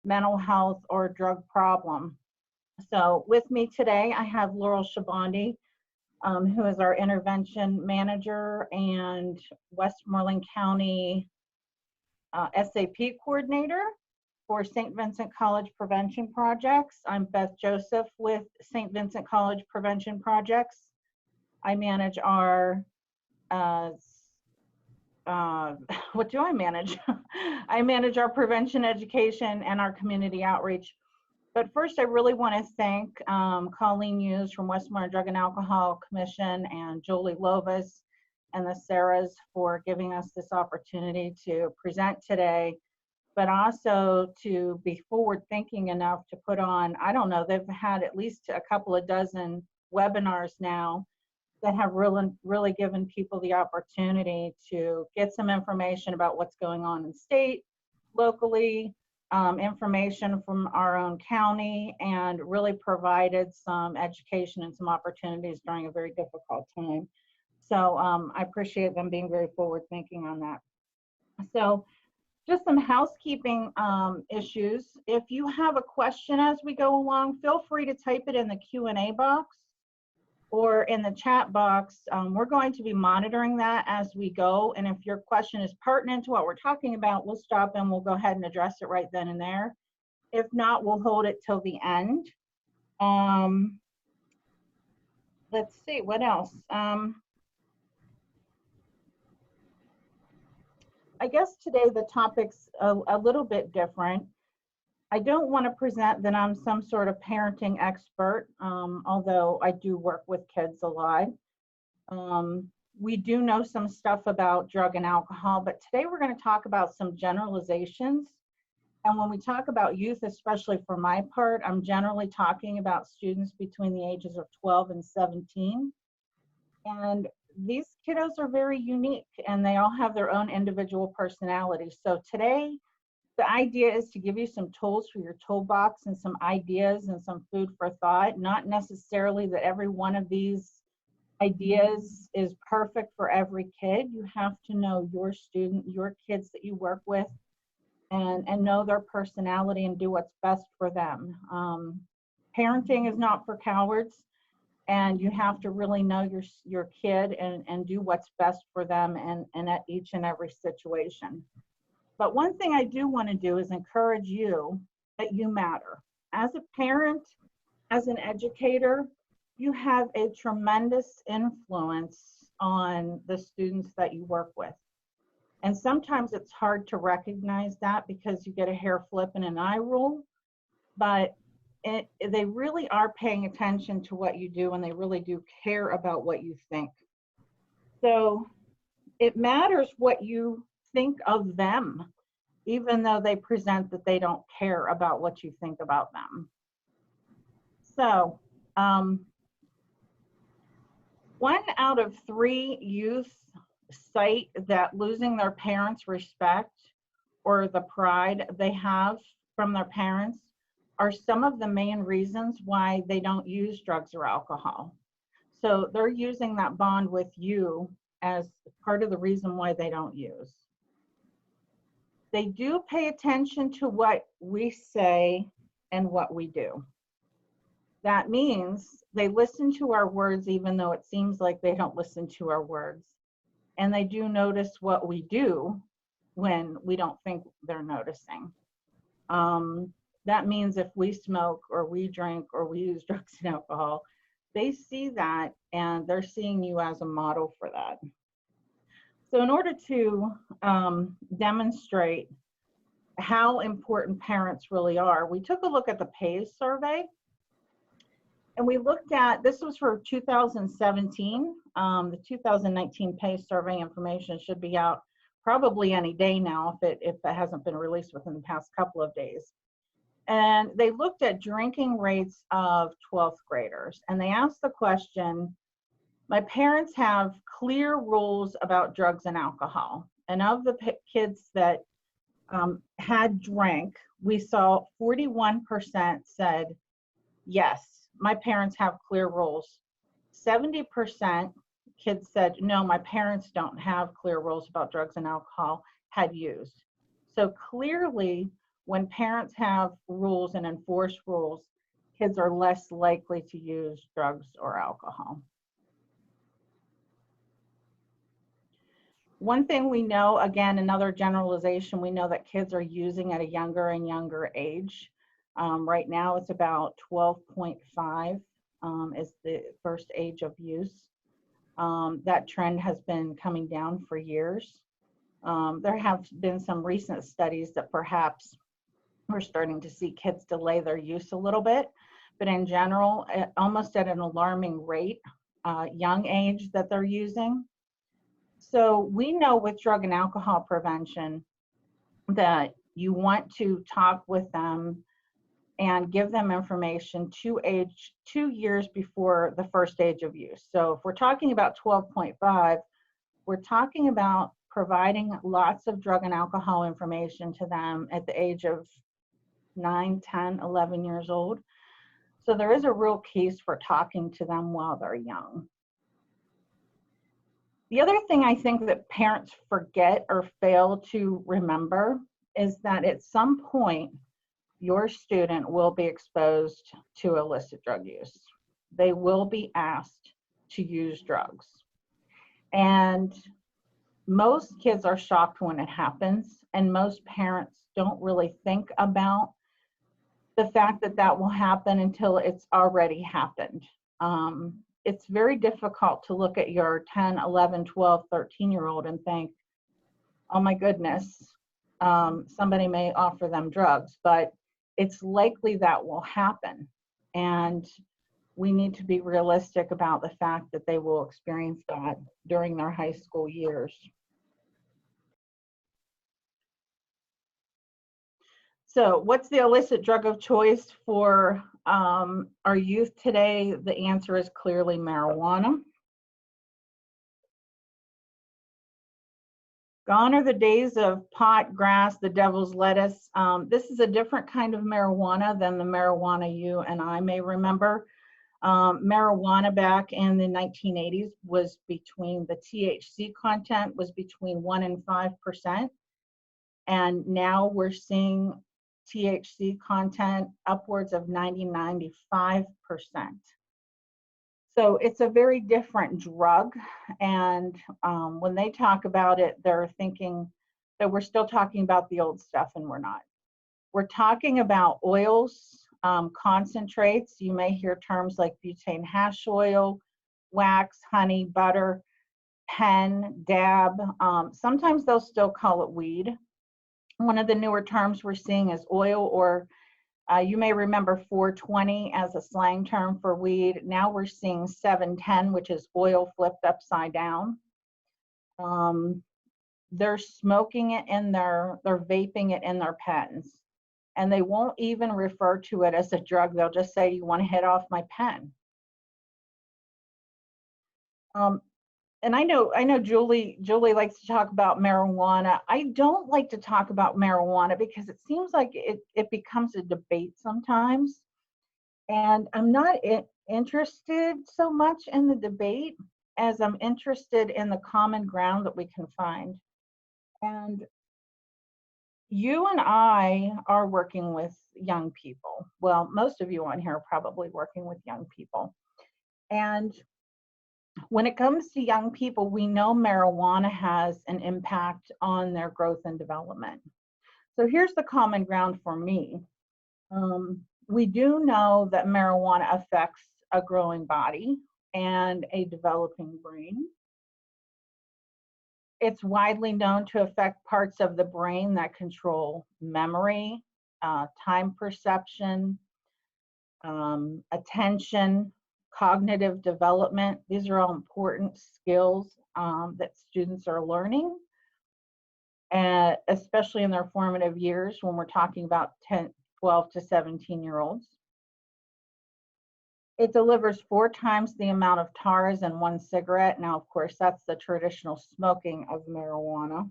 mental health or drug problem. So with me today, I have Laurel Shabandi, who is our intervention manager and Westmoreland County SAP coordinator for St. Vincent College Prevention Projects. I'm Beth Joseph with St. Vincent College Prevention Projects. I manage our, what do I manage? I manage our prevention education and our community outreach. But first, I really want to thank Colleen Hughes from Westmoreland Drug and Alcohol Commission and Jolie Lovas and the Sarahs for giving us this opportunity to present today, but also to be forward thinking enough to put on, I don't know, they've had at least a couple of dozen webinars now that have really given people the opportunity to get some information about what's going on in state, locally, information from our own county, and really provided some education and some opportunities during a very difficult time. So I appreciate them being very forward thinking on that. So just some housekeeping issues. If you have a question as we go along, feel free to type it in the Q&A box or in the chat box. We're going to be monitoring that as we go, and if your question is pertinent to what we're talking about, we'll stop and we'll go ahead and address it right then and there. If not, we'll hold it till the end. Let's see, what else? I guess today the topic's a little bit different. I don't want to present that I'm some sort of parenting expert, although I do work with kids a lot. We do know some stuff about drug and alcohol, but today we're going to talk about some generalizations. And when we talk about youth, especially for my part, I'm generally talking about students between the ages of 12 and 17. And these kiddos are very unique and they all have their own individual personalities. So today, the idea is to give you some tools for your toolbox and some ideas and some food for thought. Not necessarily that every one of these ideas is perfect for every kid. You have to know your student, your kids that you work with, and know their personality and do what's best for them. Parenting is not for cowards, and you have to really know your kid and do what's best for them and at each and every situation. But one thing I do want to do is encourage you that you matter. As a parent, as an educator, you have a tremendous influence on the students that you work with. And sometimes it's hard to recognize that because you get a hair flip and an eye roll, but they really are paying attention to what you do and they really do care about what you think. So it matters what you think of them, even though they present that they don't care about what you think about them. So 1 out of 3 youth cite that losing their parents' respect or the pride they have from their parents are some of the main reasons why they don't use drugs or alcohol. So they're using that bond with you as part of the reason why they don't use. They do pay attention to what we say and what we do. That means they listen to our words even though it seems like they don't listen to our words. And they do notice what we do when we don't think they're noticing. That means if we smoke or we drink or we use drugs and alcohol, they see that and they're seeing you as a model for that. So in order to demonstrate how important parents really are, we took a look at the PACE survey. And we looked at, this was for 2017, the 2019 PACE survey information should be out probably any day now if it hasn't been released within the past couple of days. And they looked at drinking rates of 12th graders. And they asked the question, my parents have clear rules about drugs and alcohol. And of the kids that had drank, we saw 41% said, yes, my parents have clear rules. 70% kids said, no, my parents don't have clear rules about drugs and alcohol, had used. So clearly, When parents have rules and enforce rules, kids are less likely to use drugs or alcohol. One thing we know, again, another generalization, we know that kids are using at a younger and younger age. Right now it's about 12.5 is the first age of use. That trend has been coming down for years. There have been some recent studies that perhaps we're starting to see kids delay their use a little bit, but in general, almost at an alarming rate, young age that they're using. So we know with drug and alcohol prevention that you want to talk with them and give them information 2 years before the first age of use. So if we're talking about 12.5, we're talking about providing lots of drug and alcohol information to them at the age of 9, 10, 11 years old. So there is a real case for talking to them while they're young. The other thing I think that parents forget or fail to remember is that at some point, your student will be exposed to illicit drug use. They will be asked to use drugs. And most kids are shocked when it happens, and most parents don't really think about the fact that that will happen until it's already happened. It's very difficult to look at your 10, 11, 12, 13-year-old and think, oh my goodness, somebody may offer them drugs, but it's likely that will happen. And we need to be realistic about the fact that they will experience that during their high school years. So what's the illicit drug of choice for our youth today? The answer is clearly marijuana. Gone are the days of pot, grass, the devil's lettuce. This is a different kind of marijuana than the marijuana you and I may remember. Marijuana back in the 1980s was between, the THC content was between 1 and 5%. And now we're seeing THC content upwards of 90-95%. So it's a very different drug, and when they talk about it, they're thinking that we're still talking about the old stuff, and we're not. We're talking about oils, concentrates. You may hear terms like butane hash oil, wax, honey, butter, pen, dab. Sometimes they'll still call it weed. One of the newer terms we're seeing is oil, or you may remember 420 as a slang term for weed. Now we're seeing 710, which is oil flipped upside down. They're smoking it in they're vaping it in their pens. And they won't even refer to it as a drug. They'll just say, you want to hit off my pen. And I know Julie likes to talk about marijuana. I don't like to talk about marijuana because it seems like it becomes a debate sometimes. And I'm not interested so much in the debate as I'm interested in the common ground that we can find. And you and I are working with young people. Well, most of you on here are probably working with young people. And when it comes to young people, we know marijuana has an impact on their growth and development. So here's the common ground for me. We do know that marijuana affects a growing body and a developing brain. It's widely known to affect parts of the brain that control memory, time perception, attention, cognitive development. These are all important skills that students are learning, especially in their formative years when we're talking about 12 to 17-year-olds. It delivers 4 times the amount of tar as in 1 cigarette. Now, of course, that's the traditional smoking of marijuana.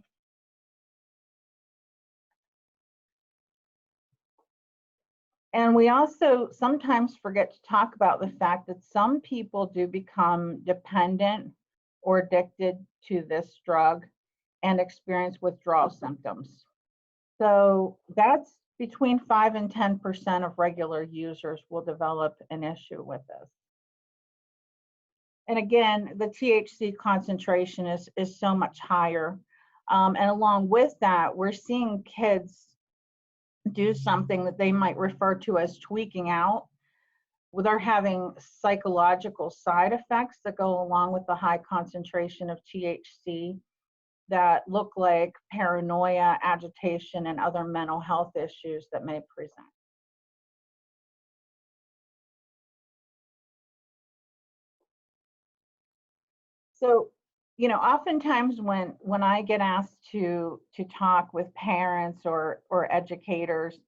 And we also sometimes forget to talk about the fact that some people do become dependent or addicted to this drug and experience withdrawal symptoms. So that's between 5 and 10% of regular users will develop an issue with this. And again, the THC concentration is so much higher. And along with that, we're seeing kids do something that they might refer to as tweaking out. They're having psychological side effects that go along with the high concentration of THC that look like paranoia, agitation, and other mental health issues that may present. So, oftentimes when I get asked to talk with parents or educators,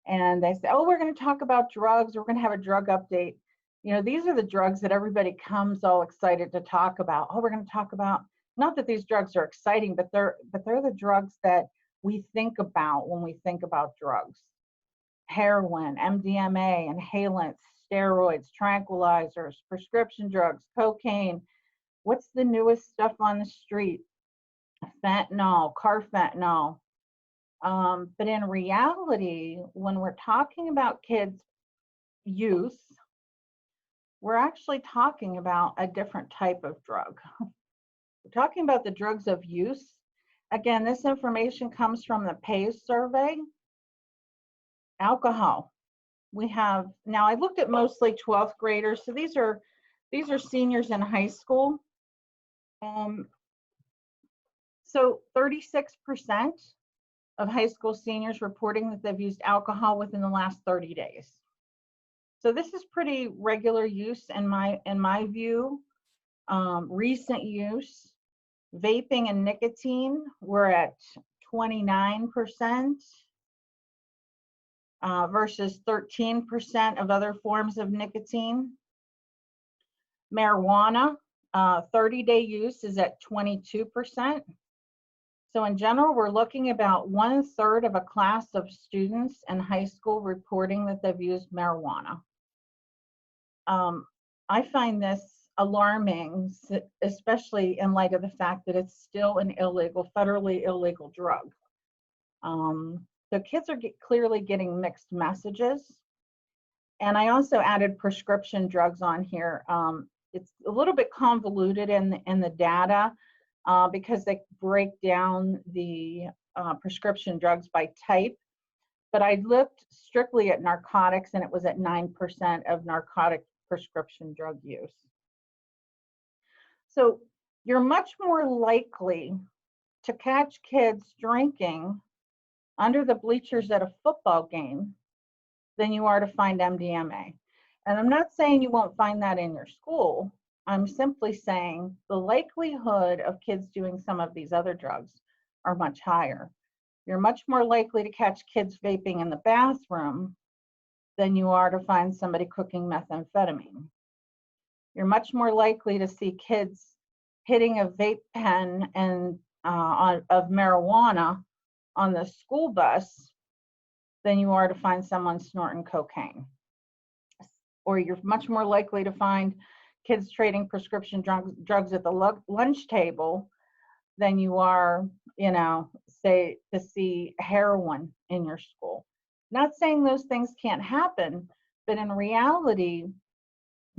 and they say, "Oh, we're going to talk about drugs. We're going to have a drug update." These are the drugs that everybody comes all excited to talk about. Oh, we're going to talk about, not that these drugs are exciting, but they're the drugs that we think about when we think about drugs. Heroin, MDMA, inhalants, steroids, tranquilizers, prescription drugs, cocaine. What's the newest stuff on the street? Fentanyl, carfentanil. But in reality, when we're talking about kids' use, we're actually talking about a different type of drug. We're talking about the drugs of use. Again, this information comes from the PACE survey. Alcohol. We have, now I looked at mostly 12th graders, so these are seniors in high school. So 36% of high school seniors reporting that they've used alcohol within the last 30 days. So this is pretty regular use in my view. Recent use, vaping and nicotine, we're at 29% versus 13% of other forms of nicotine. Marijuana, 30-day use is at 22%. So in general, we're looking about 1/3 of a class of students in high school reporting that they've used marijuana. I find this alarming, especially in light of the fact that it's still an illegal, federally illegal drug. So kids are clearly getting mixed messages. And I also added prescription drugs on here. It's a little bit convoluted in the data because they break down the prescription drugs by type. But I looked strictly at narcotics, and it was at 9% of narcotic prescription drug use. So you're much more likely to catch kids drinking under the bleachers at a football game than you are to find MDMA. And I'm not saying you won't find that in your school. I'm simply saying the likelihood of kids doing some of these other drugs are much higher. You're much more likely to catch kids vaping in the bathroom than you are to find somebody cooking methamphetamine. You're much more likely to see kids hitting a vape pen and of marijuana on the school bus than you are to find someone snorting cocaine. Or you're much more likely to find kids trading prescription drugs at the lunch table than you are, say, to see heroin in your school. Not saying those things can't happen, but in reality,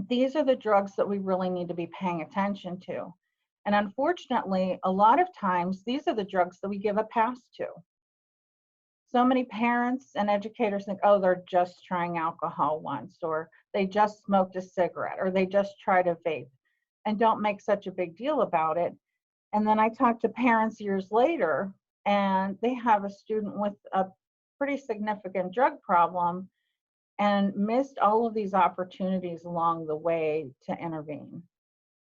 these are the drugs that we really need to be paying attention to. And unfortunately, a lot of times, these are the drugs that we give a pass to. So many parents and educators think, oh, they're just trying alcohol once, or they just smoked a cigarette, or they just tried a vape, and don't make such a big deal about it. And then I talk to parents years later, and they have a student with a pretty significant drug problem and missed all of these opportunities along the way to intervene.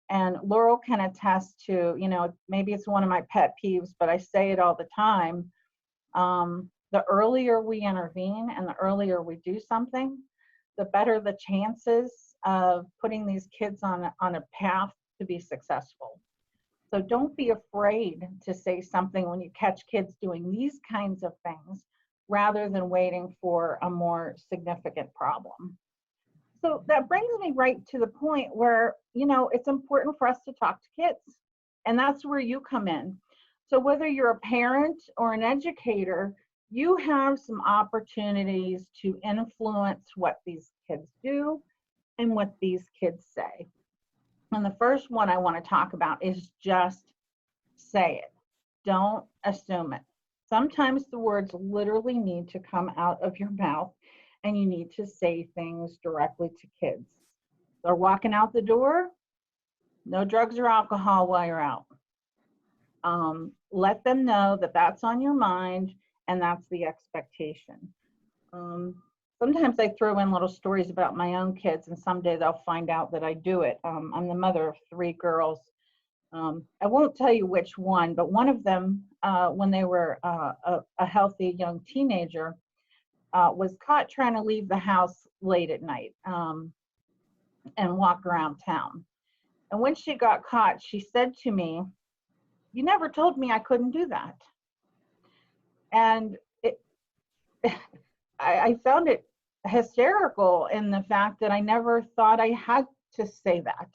And Laurel can attest to, maybe it's one of my pet peeves, but I say it all the time. The earlier we intervene and the earlier we do something, the better the chances of putting these kids on a path to be successful. So don't be afraid to say something when you catch kids doing these kinds of things, rather than waiting for a more significant problem. So that brings me right to the point where, it's important for us to talk to kids. And that's where you come in. So whether you're a parent or an educator, you have some opportunities to influence what these kids do and what these kids say. And the first one I want to talk about is just say it. Don't assume it. Sometimes the words literally need to come out of your mouth, and you need to say things directly to kids. They're walking out the door, no drugs or alcohol while you're out. Let them know that that's on your mind and that's the expectation. Sometimes I throw in little stories about my own kids, and someday they'll find out that I do it. I'm the mother of 3 girls. I won't tell you which one, but one of them, when they were a healthy young teenager, was caught trying to leave the house late at night and walk around town. And when she got caught, she said to me, "You never told me I couldn't do that." And I found it hysterical in the fact that I never thought I had to say that.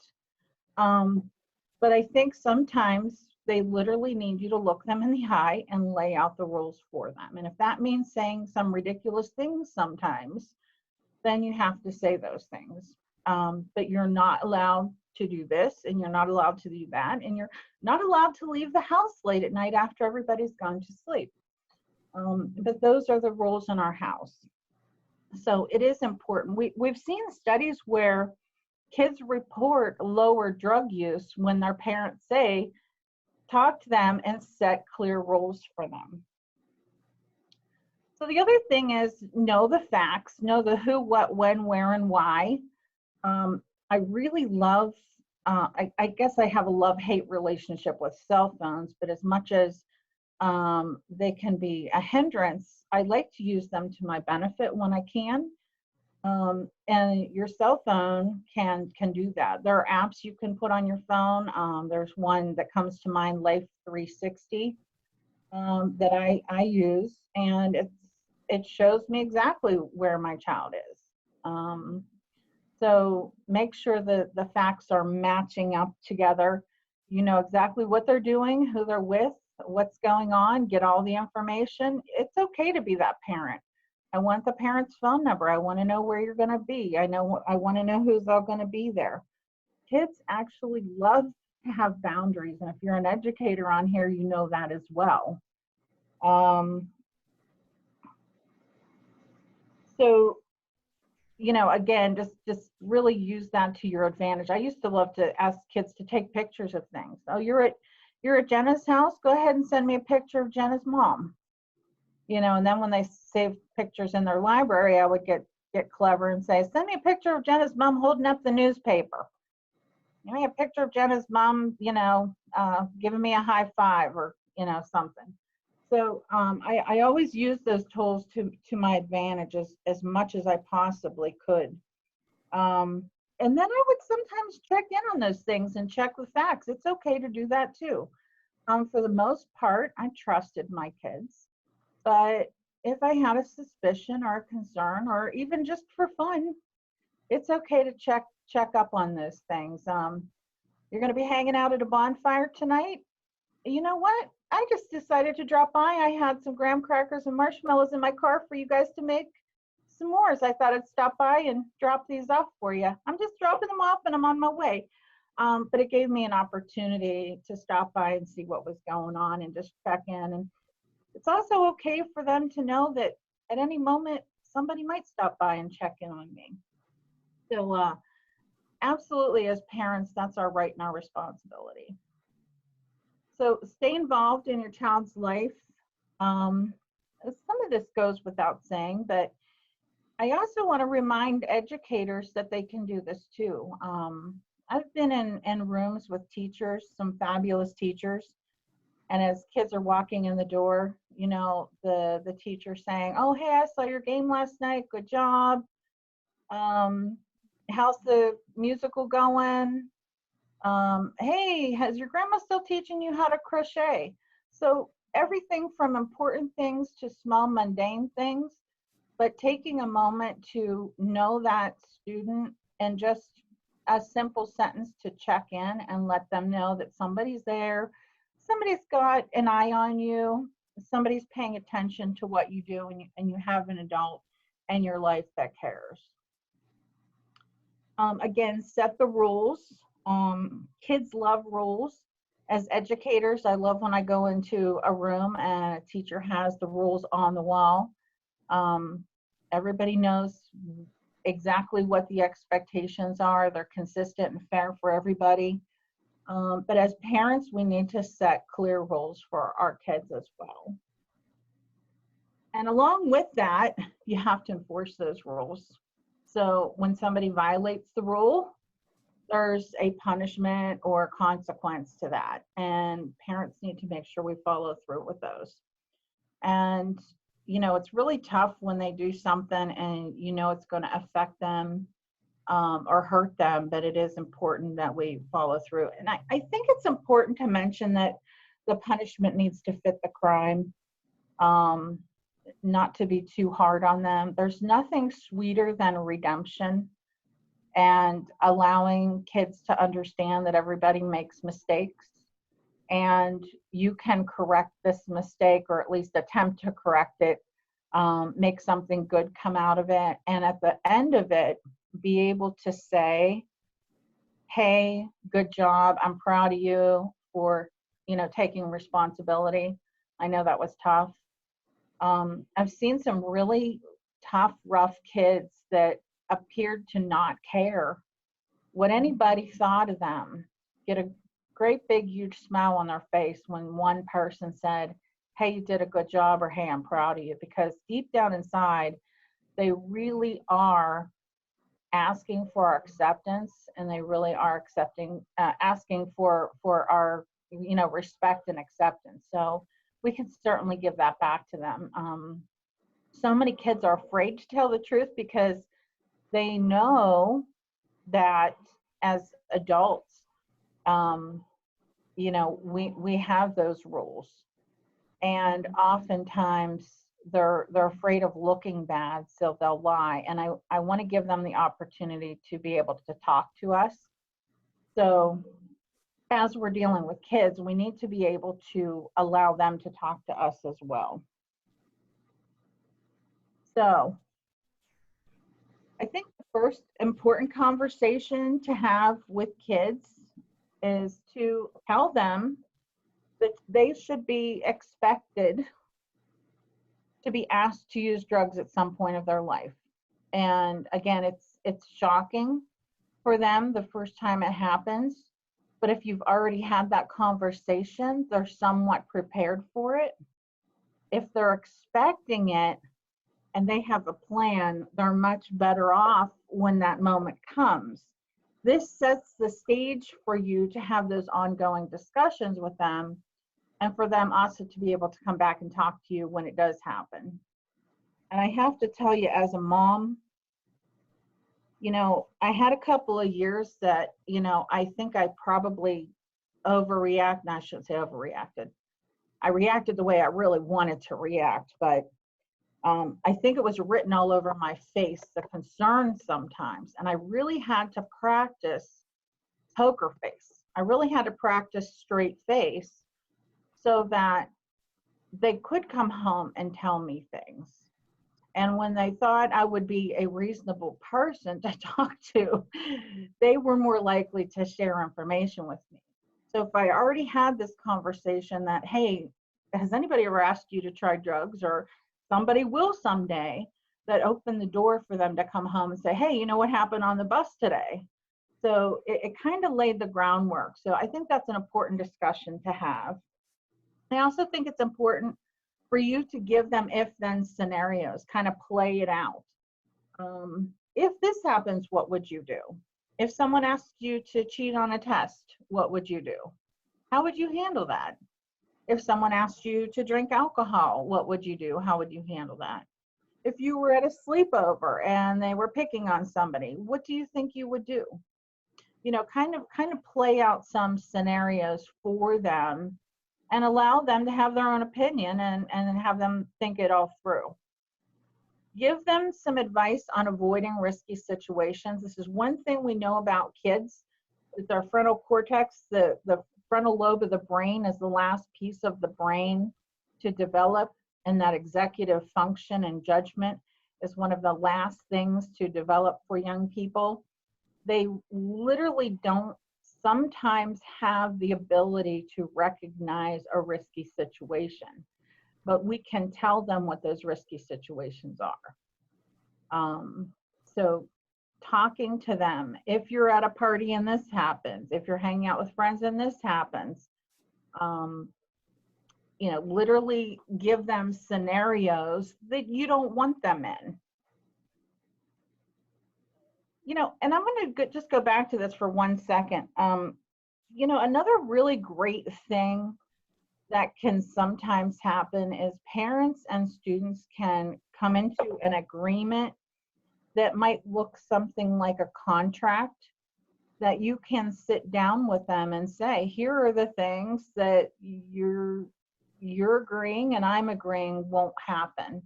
But I think sometimes they literally need you to look them in the eye and lay out the rules for them. And if that means saying some ridiculous things sometimes, then you have to say those things. But you're not allowed to do this, and you're not allowed to do that, and you're not allowed to leave the house late at night after everybody's gone to sleep. But those are the rules in our house. So it is important. We've seen studies where kids report lower drug use when their parents say, talk to them and set clear rules for them. So the other thing is know the facts, know the who, what, when, where, and why. I really love, I guess I have a love-hate relationship with cell phones, but as much as they can be a hindrance, I like to use them to my benefit when I can. And your cell phone can do that. There are apps you can put on your phone. There's one that comes to mind, Life 360, that I use, and it shows me exactly where my child is. So make sure that the facts are matching up together. You know exactly what they're doing, who they're with, what's going on, get all the information. It's okay to be that parent. I want the parent's phone number. I want to know where you're going to be. I want to know who's all going to be there. Kids actually love to have boundaries. And if you're an educator on here, you know that as well. So, you know, again, just really use that to your advantage. I used to love to ask kids to take pictures of things. Oh, you're at Jenna's house? Go ahead and send me a picture of Jenna's mom. You know, and then when they save pictures in their library, I would get clever and say, send me a picture of Jenna's mom holding up the newspaper. Give me a picture of Jenna's mom, you know, giving me a high five, or, you know, something. So I always use those tools to my advantage as much as I possibly could. And then I would sometimes check in on those things and check the facts. It's okay to do that too. For the most part, I trusted my kids. But if I had a suspicion or a concern, or even just for fun, it's okay to check up on those things. You're going to be hanging out at a bonfire tonight? You know what? I just decided to drop by. I had some graham crackers and marshmallows in my car for you guys to make s'mores. I thought I'd stop by and drop these off for you. I'm just dropping them off and I'm on my way. But it gave me an opportunity to stop by and see what was going on and just check in. And it's also okay for them to know that at any moment, somebody might stop by and check in on me. So absolutely, as parents, that's our right and our responsibility. So stay involved in your child's life. Some of this goes without saying, but I also want to remind educators that they can do this too. I've been in rooms with teachers, some fabulous teachers, and as kids are walking in the door, you know, the teacher saying, oh, hey, I saw your game last night, good job. How's the musical going? Hey, has your grandma still teaching you how to crochet? So everything from important things to small mundane things, but taking a moment to know that student and just a simple sentence to check in and let them know that somebody's there, somebody's got an eye on you, somebody's paying attention to what you do, and you have an adult in your life that cares. Again, set the rules. Kids love rules. As educators, I love when I go into a room and a teacher has the rules on the wall. Everybody knows exactly what the expectations are. They're consistent and fair for everybody. But as parents, we need to set clear rules for our kids as well. And along with that, you have to enforce those rules. So when somebody violates the rule, there's a punishment or consequence to that. And parents need to make sure we follow through with those. And, it's really tough when they do something and it's going to affect them or hurt them, but it is important that we follow through. And I think it's important to mention that the punishment needs to fit the crime, not to be too hard on them. There's nothing sweeter than redemption and allowing kids to understand that everybody makes mistakes and you can correct this mistake, or at least attempt to correct it, make something good come out of it. And at the end of it, be able to say, hey, good job. I'm proud of you for, taking responsibility. I know that was tough. I've seen some really tough, rough kids that appeared to not care what anybody thought of them, get a great big huge smile on their face when one person said, hey, you did a good job, or hey, I'm proud of you, because deep down inside they really are asking for our acceptance, and they really are asking for our respect and acceptance. So we can certainly give that back to them. So many kids are afraid to tell the truth because they know that as adults, we have those rules, and oftentimes they're afraid of looking bad, so they'll lie. And I want to give them the opportunity to be able to talk to us. So as we're dealing with kids, we need to be able to allow them to talk to us as well. So I think the first important conversation to have with kids is to tell them that they should be expected to be asked to use drugs at some point of their life. And again, it's shocking for them the first time it happens. But if you've already had that conversation, they're somewhat prepared for it. If they're expecting it and they have a plan, they're much better off when that moment comes. This sets the stage for you to have those ongoing discussions with them, and for them also to be able to come back and talk to you when it does happen. And I have to tell you, as a mom, I had a couple of years that, I think I probably overreacted. I shouldn't say overreacted. I reacted the way I really wanted to react, but I think it was written all over my face, the concern sometimes. And I really had to practice poker face. I really had to practice straight face so that they could come home and tell me things. And when they thought I would be a reasonable person to talk to, they were more likely to share information with me. So if I already had this conversation that, hey, has anybody ever asked you to try drugs, or somebody will someday, that opened the door for them to come home and say, hey, you know what happened on the bus today? So it kind of laid the groundwork. So I think that's an important discussion to have. I also think it's important for you to give them if-then scenarios, kind of play it out. If this happens, what would you do? If someone asked you to cheat on a test, what would you do? How would you handle that? If someone asked you to drink alcohol, what would you do? How would you handle that? If you were at a sleepover and they were picking on somebody, what do you think you would do? Kind of play out some scenarios for them and allow them to have their own opinion and have them think it all through. Give them some advice on avoiding risky situations. This is one thing we know about kids. It's our frontal cortex, the frontal lobe of the brain is the last piece of the brain to develop, and that executive function and judgment is one of the last things to develop for young people. They literally don't sometimes have the ability to recognize a risky situation, but we can tell them what those risky situations are. So talking to them, if you're at a party and this happens, if you're hanging out with friends and this happens, literally give them scenarios that you don't want them in. And I'm going to just go back to this for 1 second. Another really great thing that can sometimes happen is parents and students can come into an agreement that might look something like a contract, that you can sit down with them and say, here are the things that you're agreeing and I'm agreeing won't happen.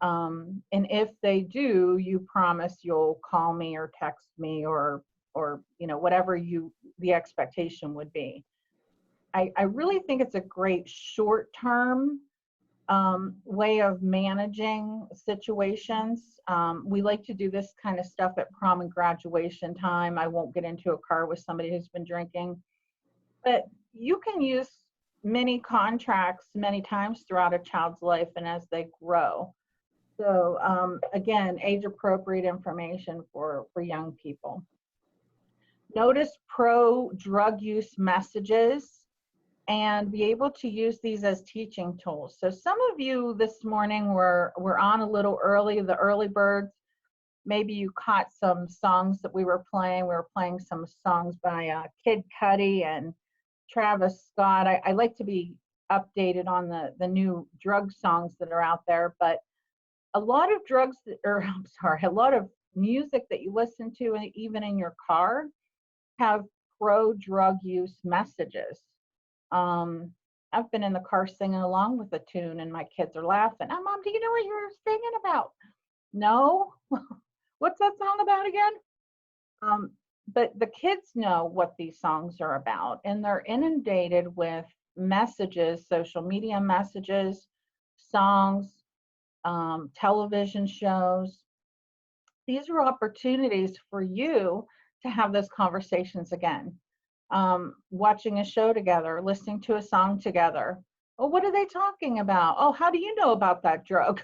And if they do, you promise you'll call me or text me or whatever the expectation would be. I really think it's a great short-term way of managing situations. We like to do this kind of stuff at prom and graduation time. I won't get into a car with somebody who's been drinking, but you can use many contracts many times throughout a child's life and as they grow. So again, age-appropriate information for young people. Notice pro-drug use messages and be able to use these as teaching tools. So some of you this morning were on a little early, the early birds. Maybe you caught some songs that we were playing. We were playing some songs by Kid Cudi and Travis Scott. I like to be updated on the new drug songs that are out there, but a lot of a lot of music that you listen to, even in your car, have pro-drug use messages. I've been in the car singing along with the tune and my kids are laughing. Oh, Mom, do you know what you're singing about? No. What's that song about again? But the kids know what these songs are about, and they're inundated with messages, social media messages, songs, television shows. These are opportunities for you to have those conversations again. Watching a show together, listening to a song together. Oh, what are they talking about? Oh, how do you know about that drug?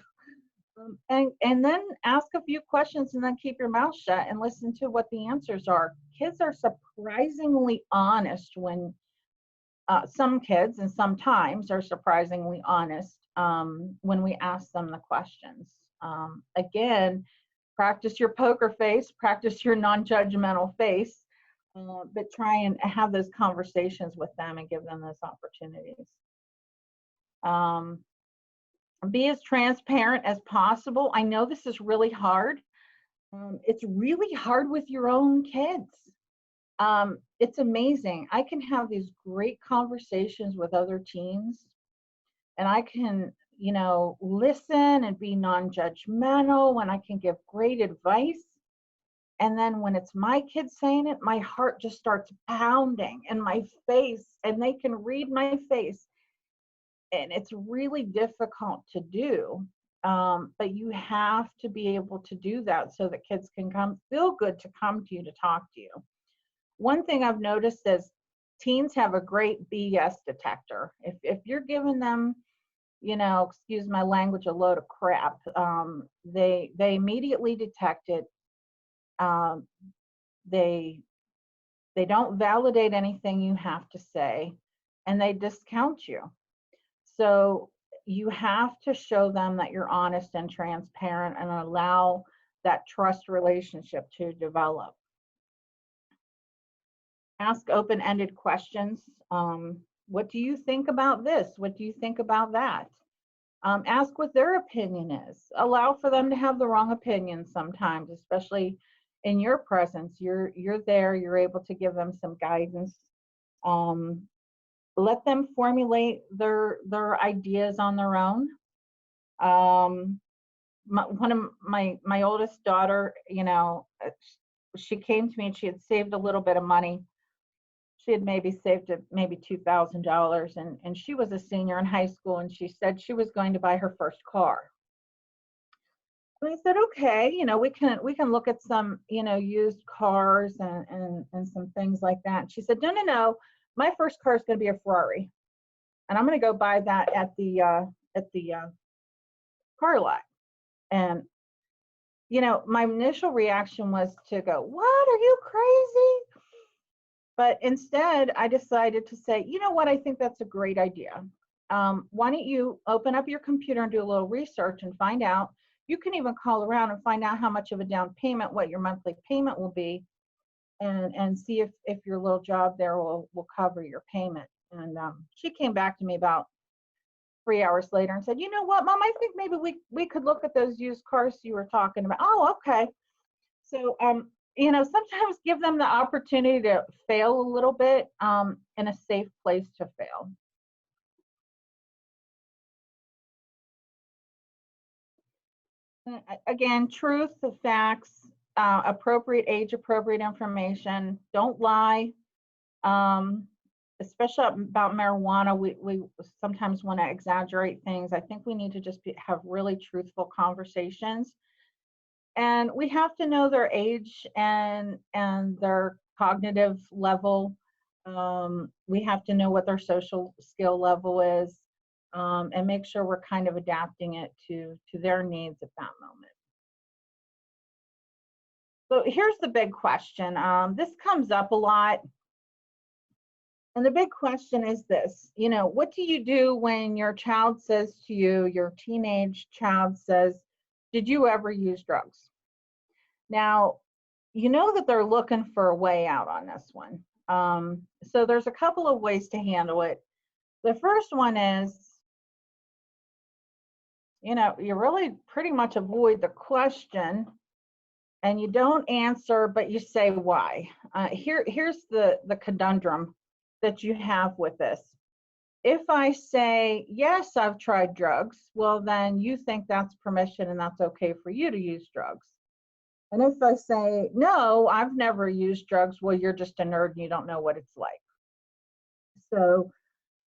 And then ask a few questions and then keep your mouth shut and listen to what the answers are. Kids are surprisingly honest when some kids and sometimes are surprisingly honest when we ask them the questions. Again, practice your poker face, practice your non-judgmental face, but try and have those conversations with them and give them those opportunities. Be as transparent as possible. I know this is really hard. It's really hard with your own kids. It's amazing. I can have these great conversations with other teens, and I can, listen and be non-judgmental, and I can give great advice. And then when it's my kids saying it, my heart just starts pounding in my face, and they can read my face. And it's really difficult to do. But you have to be able to do that so that kids can feel good to come to you to talk to you. One thing I've noticed is teens have a great BS detector. If you're giving them, excuse my language, a load of crap, they immediately detect it. They don't validate anything you have to say, and they discount you. So you have to show them that you're honest and transparent and allow that trust relationship to develop. Ask open-ended questions. What do you think about this? What do you think about that? Ask what their opinion is. Allow for them to have the wrong opinion sometimes, especially in your presence. You're there, you're able to give them some guidance. Let them formulate their ideas on their own. One of my oldest daughter, she came to me and she had saved a little bit of money, She had maybe saved maybe $2,000, and she was a senior in high school, and she said she was going to buy her first car. And I said, okay, we can look at some, used cars and some things like that. And she said, no, no, no, my first car is going to be a Ferrari, and I'm going to go buy that at the car lot. And my initial reaction was to go, what, are you crazy? But instead, I decided to say, you know what, I think that's a great idea. Why don't you open up your computer and do a little research and find out. You can even call around and find out how much of a down payment, what your monthly payment will be, and see if your little job there will cover your payment. And she came back to me about 3 hours later and said, you know what, Mom, I think maybe we could look at those used cars you were talking about. Oh, okay. So, sometimes give them the opportunity to fail a little bit in a safe place to fail. Again, truth, the facts, appropriate age, appropriate information. Don't lie. Especially about marijuana, we sometimes want to exaggerate things. I think we need to just have really truthful conversations. And we have to know their age and their cognitive level. We have to know what their social skill level is, and make sure we're kind of adapting it to their needs at that moment. So here's the big question. This comes up a lot. And the big question is this, what do you do when your child says to you, your teenage child says, did you ever use drugs? Now, you know that they're looking for a way out on this one. So there's a couple of ways to handle it. The first one is, you really pretty much avoid the question and you don't answer, but you say why. Here's the conundrum that you have with this. If I say, yes, I've tried drugs, well, then you think that's permission and that's okay for you to use drugs. And if I say, no, I've never used drugs, well, you're just a nerd and you don't know what it's like. So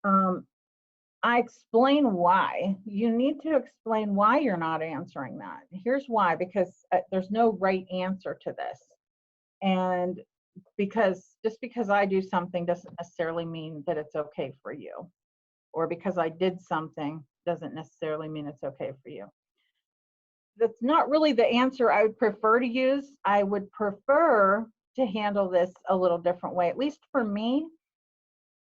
I explain why. You need to explain why you're not answering that. Here's why, because there's no right answer to this. And just because I do something doesn't necessarily mean that it's okay for you. Or because I did something doesn't necessarily mean it's okay for you. That's not really the answer I would prefer to use. I would prefer to handle this a little different way. At least for me,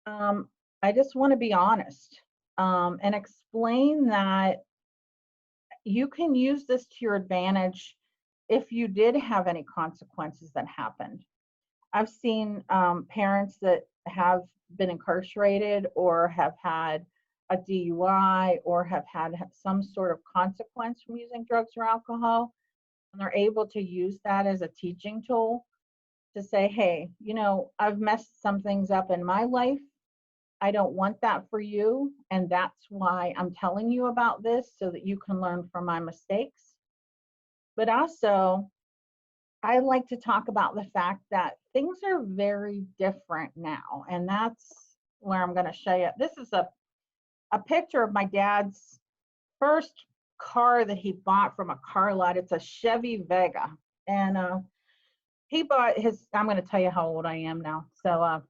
I just want to be honest and explain that you can use this to your advantage if you did have any consequences that happened. I've seen parents that have been incarcerated or have had a DUI or have had some sort of consequence from using drugs or alcohol, and they're able to use that as a teaching tool to say, hey, I've messed some things up in my life. I don't want that for you, and that's why I'm telling you about this so that you can learn from my mistakes. But also, I like to talk about the fact that things are very different now, and that's where I'm going to show you. This is a picture of my dad's first car that he bought from a car lot. It's a Chevy Vega, and he bought I'm going to tell you how old I am now. So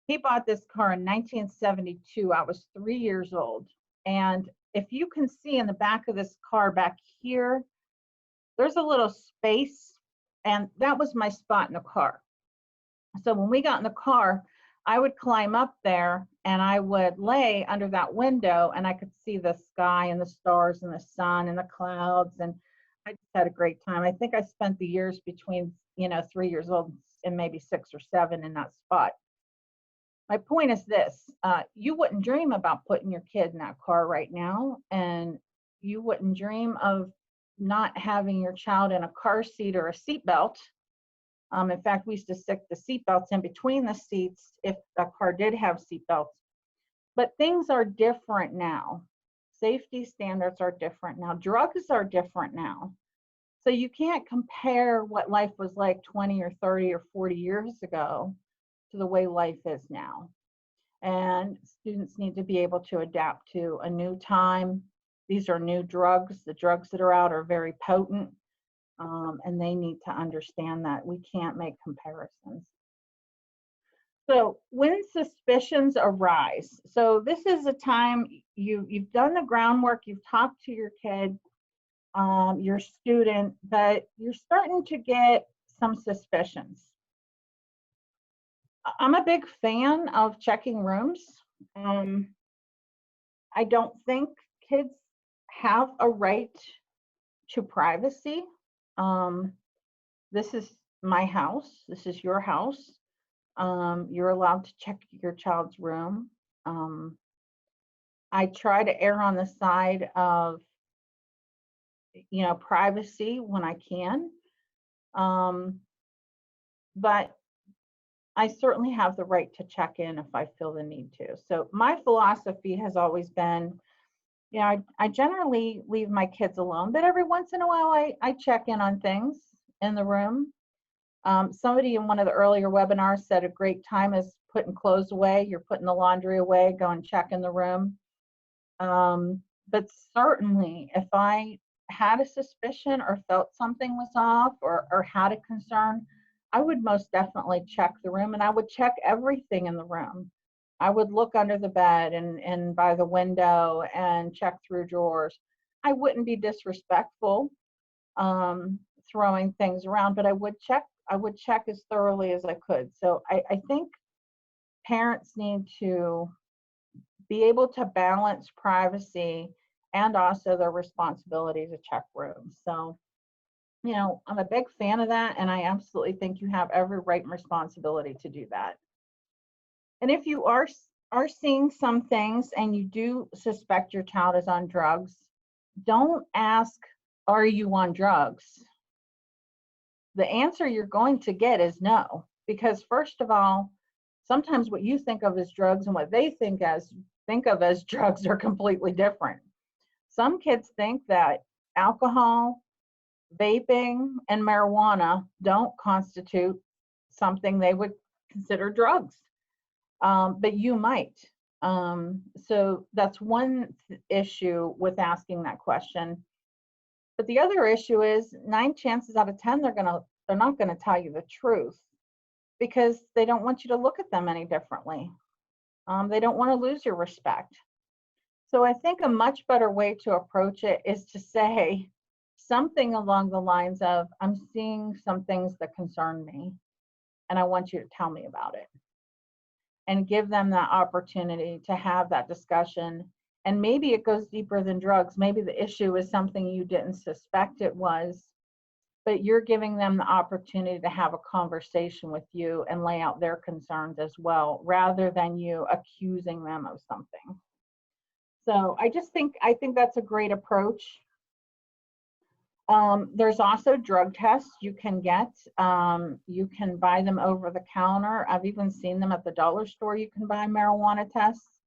he bought this car in 1972. I was 3 years old, and if you can see in the back of this car back here, there's a little space. And that was my spot in the car. So when we got in the car, I would climb up there and I would lay under that window and I could see the sky and the stars and the sun and the clouds. And I just had a great time. I think I spent the years between, 3 years old and maybe 6 or 7 in that spot. My point is this, you wouldn't dream about putting your kid in that car right now. And you wouldn't dream of not having your child in a car seat or a seatbelt. In fact, we used to stick the seatbelts in between the seats if the car did have seatbelts. But things are different now. Safety standards are different now. Drugs are different now. So you can't compare what life was like 20 or 30 or 40 years ago to the way life is now. And students need to be able to adapt to a new time. These are new drugs. The drugs that are out are very potent, and they need to understand that we can't make comparisons. So when suspicions arise, so this is a time you've done the groundwork, you've talked to your kid, your student, but you're starting to get some suspicions. I'm a big fan of checking rooms. I don't think kids have a right to privacy. This is my house. This is your house. You're allowed to check your child's room. I try to err on the side of, privacy when I can. But I certainly have the right to check in if I feel the need to. So my philosophy has always been, I generally leave my kids alone, but every once in a while I check in on things in the room. Somebody in one of the earlier webinars said a great time is putting clothes away. You're putting the laundry away, go and check in the room. But certainly if I had a suspicion or felt something was off or had a concern, I would most definitely check the room, and I would check everything in the room. I would look under the bed and by the window and check through drawers. I wouldn't be disrespectful, throwing things around, but I would check as thoroughly as I could. So I think parents need to be able to balance privacy and also their responsibility to check rooms. So, I'm a big fan of that, and I absolutely think you have every right and responsibility to do that. And if you are seeing some things and you do suspect your child is on drugs, don't ask, are you on drugs? The answer you're going to get is no, because first of all, sometimes what you think of as drugs and what they think of as drugs are completely different. Some kids think that alcohol, vaping, and marijuana don't constitute something they would consider drugs, but you might. So that's one issue with asking that question. But the other issue is 9 chances out of 10 they're not gonna tell you the truth because they don't want you to look at them any differently. They don't want to lose your respect. So I think a much better way to approach it is to say something along the lines of, I'm seeing some things that concern me, and I want you to tell me about it. And give them that opportunity to have that discussion. And maybe it goes deeper than drugs. Maybe the issue is something you didn't suspect it was, but you're giving them the opportunity to have a conversation with you and lay out their concerns as well, rather than you accusing them of something. So I think that's a great approach. There's also drug tests you can get. You can buy them over the counter. I've even seen them at the dollar store. You can buy marijuana tests.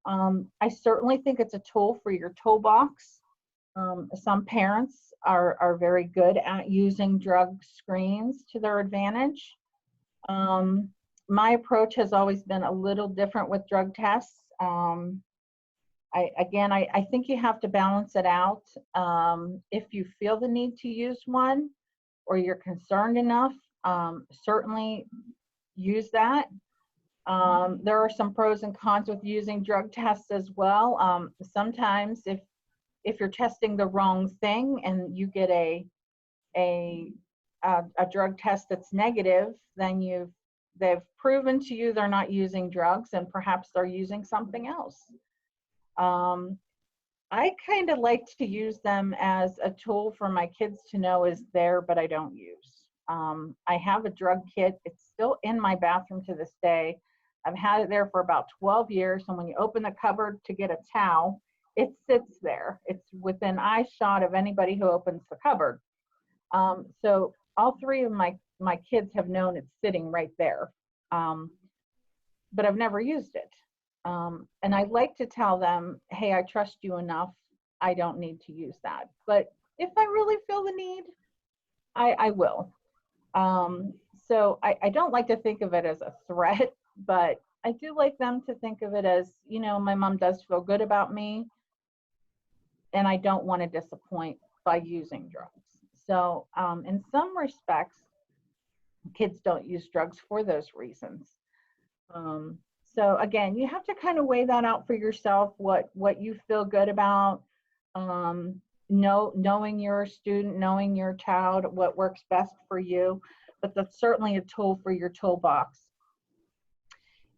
I certainly think it's a tool for your toolbox. Some parents are very good at using drug screens to their advantage. My approach has always been a little different with drug tests. I think you have to balance it out. If you feel the need to use one or you're concerned enough, certainly use that. There are some pros and cons with using drug tests as well. Sometimes if you're testing the wrong thing and you get a drug test that's negative, then they've proven to you they're not using drugs and perhaps they're using something else. I kind of like to use them as a tool for my kids to know is there, but I don't use. I have a drug kit. It's still in my bathroom to this day. I've had it there for about 12 years. And when you open the cupboard to get a towel, it sits there. It's within eye shot of anybody who opens the cupboard. So all 3 of my kids have known it's sitting right there, but I've never used it. And I like to tell them, hey, I trust you enough. I don't need to use that. But if I really feel the need, I will. So I don't like to think of it as a threat, but I do like them to think of it as, you know, my mom does feel good about me, and I don't want to disappoint by using drugs. So in some respects, kids don't use drugs for those reasons. Um, so again, you have to kind of weigh that out for yourself, what you feel good about, knowing your student, knowing your child, what works best for you, but that's certainly a tool for your toolbox.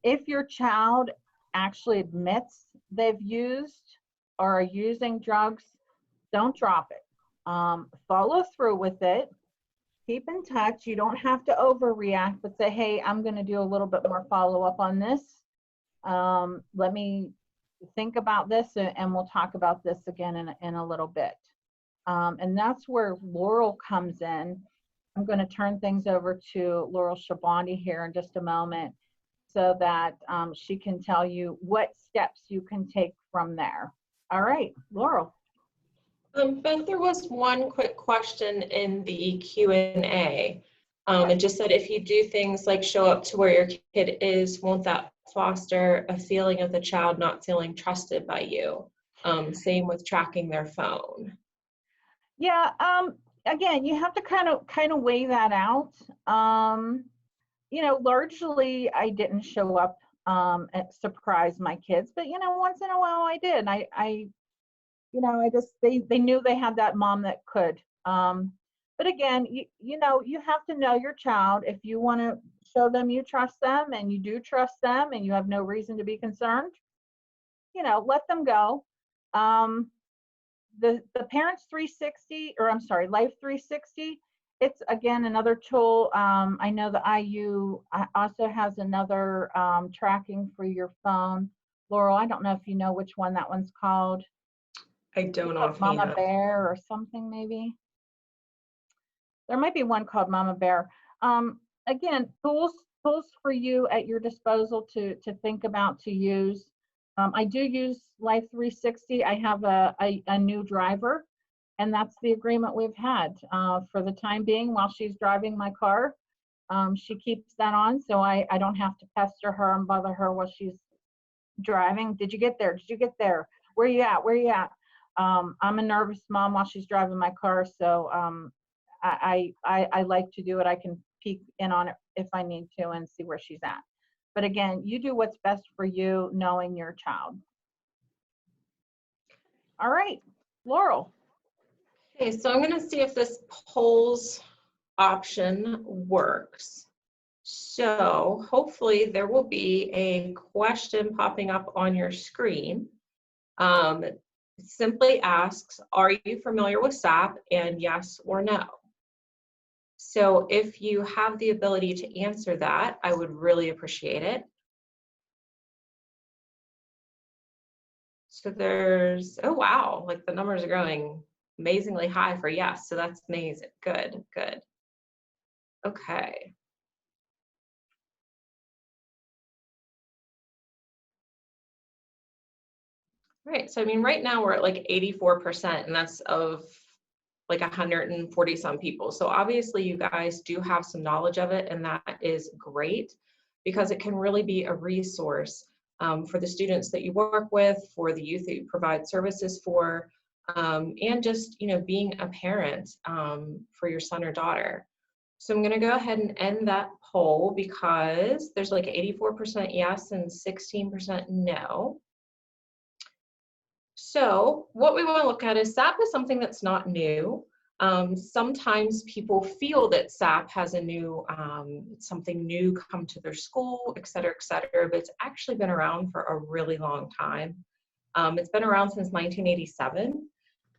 If your child actually admits they've used or are using drugs, don't drop it. Follow through with it. Keep in touch. You don't have to overreact, but say, hey, I'm going to do a little bit more follow up on this. Let me think about this, and we'll talk about this again in a little bit. And that's where Laurel comes in. I'm going to turn things over to Laurel Shabandi here in just a moment so that she can tell you what steps you can take from there. All right, Laurel. Beth, there was one quick question in the Q&A. It just said, if you do things like show up to where your kid is, won't that foster a feeling of the child not feeling trusted by you? Same with tracking their phone. Yeah, again, you have to kind of weigh that out. You know, largely I didn't show up and surprise my kids, but you know, once in a while I did. You know, they knew they had that mom that could. But again, you know, you have to know your child. If you want to show them you trust them, and you do trust them, and you have no reason to be concerned, you know, let them go. The Parents 360, or I'm sorry, Life 360, it's again another tool. I know the IU also has another tracking for your phone. Laurel, I don't know if you know which one that one's called. I don't know if Mama Bear or something, maybe. There might be one called Mama Bear. Again, tools for you at your disposal to think about, to use. I do use Life 360. I have a new driver, and that's the agreement we've had for the time being while she's driving my car. She keeps that on, so I don't have to pester her and bother her while she's driving. Did you get there? Did you get there? Where you at? Where you at? I'm a nervous mom while she's driving my car, so I like to do it. I can peek in on it if I need to and see where she's at. But again, you do what's best for you, knowing your child. All right, Laurel. Okay, so I'm going to see if this polls option works. So hopefully there will be a question popping up on your screen. It simply asks, are you familiar with SAP, and yes or no? So if you have the ability to answer that, I would really appreciate it. So there's, oh wow, like the numbers are growing amazingly high for yes, so that's amazing. Good, good. Okay. Right, so I mean, right now we're at like 84%, and that's of like 140 some people. So obviously you guys do have some knowledge of it, and that is great because it can really be a resource for the students that you work with, for the youth that you provide services for, and just, you know, being a parent for your son or daughter. So I'm going to go ahead and end that poll because there's like 84% yes and 16% no. So what we want to look at is SAP is something that's not new. Sometimes people feel that SAP has a new, something new come to their school, et cetera, but it's actually been around for a really long time. It's been around since 1987,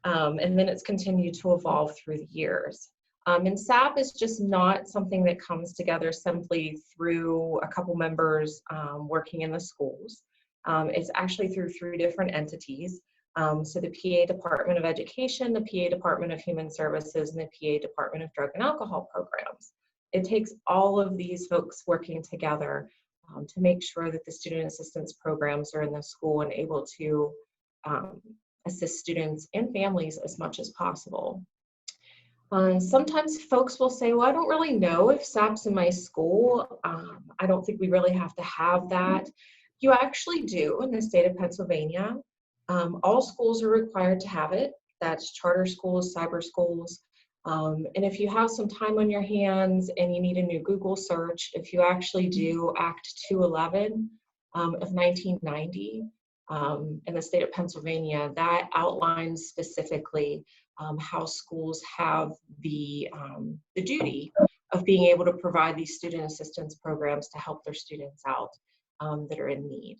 and then it's continued to evolve through the years. And SAP is just not something that comes together simply through a couple members working in the schools. It's actually through 3 different entities. So the PA Department of Education, the PA Department of Human Services, and the PA Department of Drug and Alcohol Programs. It takes all of these folks working together to make sure that the student assistance programs are in the school and able to assist students and families as much as possible. Sometimes folks will say, well, I don't really know if SAP's in my school. I don't think we really have to have that. You actually do in the state of Pennsylvania. All schools are required to have it. That's charter schools, cyber schools. And if you have some time on your hands and you need a new Google search, if you actually do Act 211 of 1990 in the state of Pennsylvania, that outlines specifically how schools have the duty of being able to provide these student assistance programs to help their students out that are in need.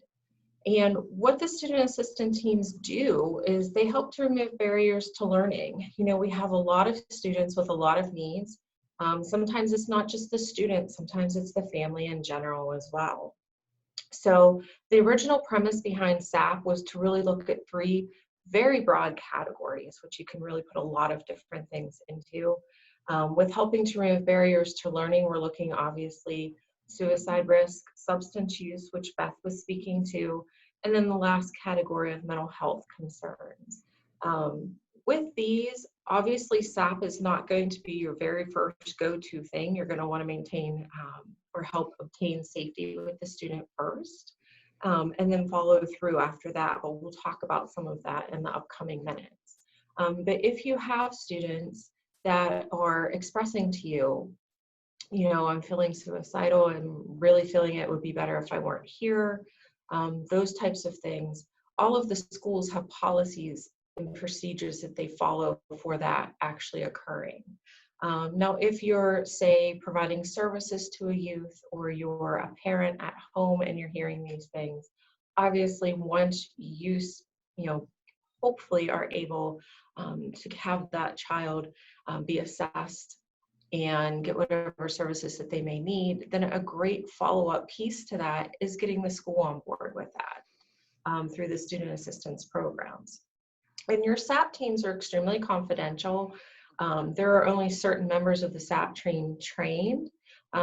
And what the student assistance teams do is they help to remove barriers to learning. You know, we have a lot of students with a lot of needs. Sometimes it's not just the student, sometimes it's the family in general as well. So the original premise behind SAP was to really look at three very broad categories, which you can really put a lot of different things into. With helping to remove barriers to learning, we're looking obviously suicide risk, substance use, which Beth was speaking to, and then the last category of mental health concerns. With these, obviously SAP is not going to be your very first go-to thing. You're going to want to maintain or help obtain safety with the student first, and then follow through after that, but we'll talk about some of that in the upcoming minutes. But if you have students that are expressing to you, you know, I'm feeling suicidal and really feeling it would be better if I weren't here, those types of things, all of the schools have policies and procedures that they follow for that actually occurring. Now, if you're, say, providing services to a youth or you're a parent at home and you're hearing these things, obviously once you know, hopefully are able to have that child be assessed and get whatever services that they may need, then a great follow-up piece to that is getting the school on board with that through the student assistance programs. And your SAP teams are extremely confidential. There are only certain members of the SAP team trained,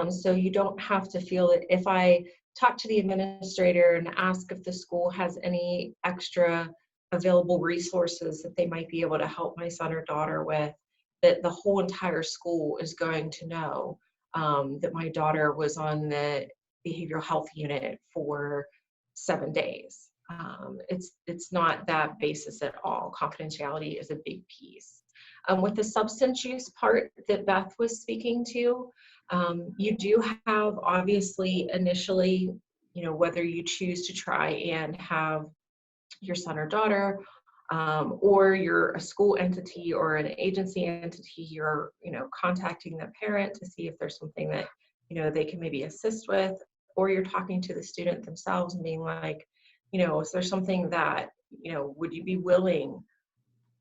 so you don't have to feel that if I talk to the administrator and ask if the school has any extra available resources that they might be able to help my son or daughter with, that the whole entire school is going to know that my daughter was on the behavioral health unit for 7 days. It's not that basis at all. Confidentiality is a big piece. With the substance use part that Beth was speaking to, you do have obviously initially, you know, whether you choose to try and have your son or daughter, or you're a school entity or an agency entity, you're, you know, contacting the parent to see if there's something that, you know, they can maybe assist with, or you're talking to the student themselves and being like, you know, is there something that, you know, would you be willing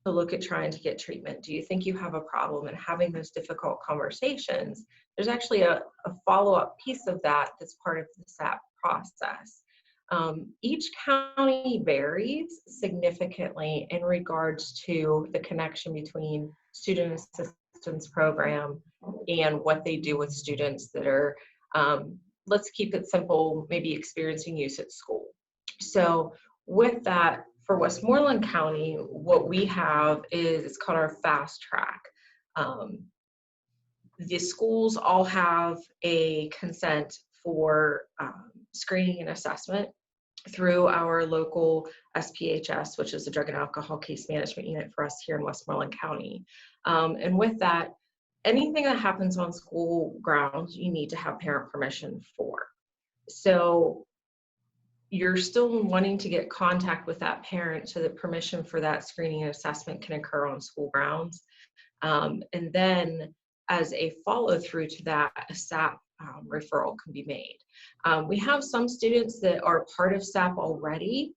to look at trying to get treatment? Do you think you have a problem? And having those difficult conversations, there's actually a follow-up piece of that that's part of the SAP process. Each county varies significantly in regards to the connection between student assistance program and what they do with students that are, let's keep it simple, maybe experiencing use at school. So with that, for Westmoreland County, what we have is, it's called our fast track. The schools all have a consent for screening and assessment through our local SPHS, which is the Drug and Alcohol Case Management Unit for us here in Westmoreland County. And with that, anything that happens on school grounds, you need to have parent permission for. So you're still wanting to get contact with that parent so that permission for that screening and assessment can occur on school grounds. And then as a follow through to that, a SAP referral can be made. We have some students that are part of SAP already.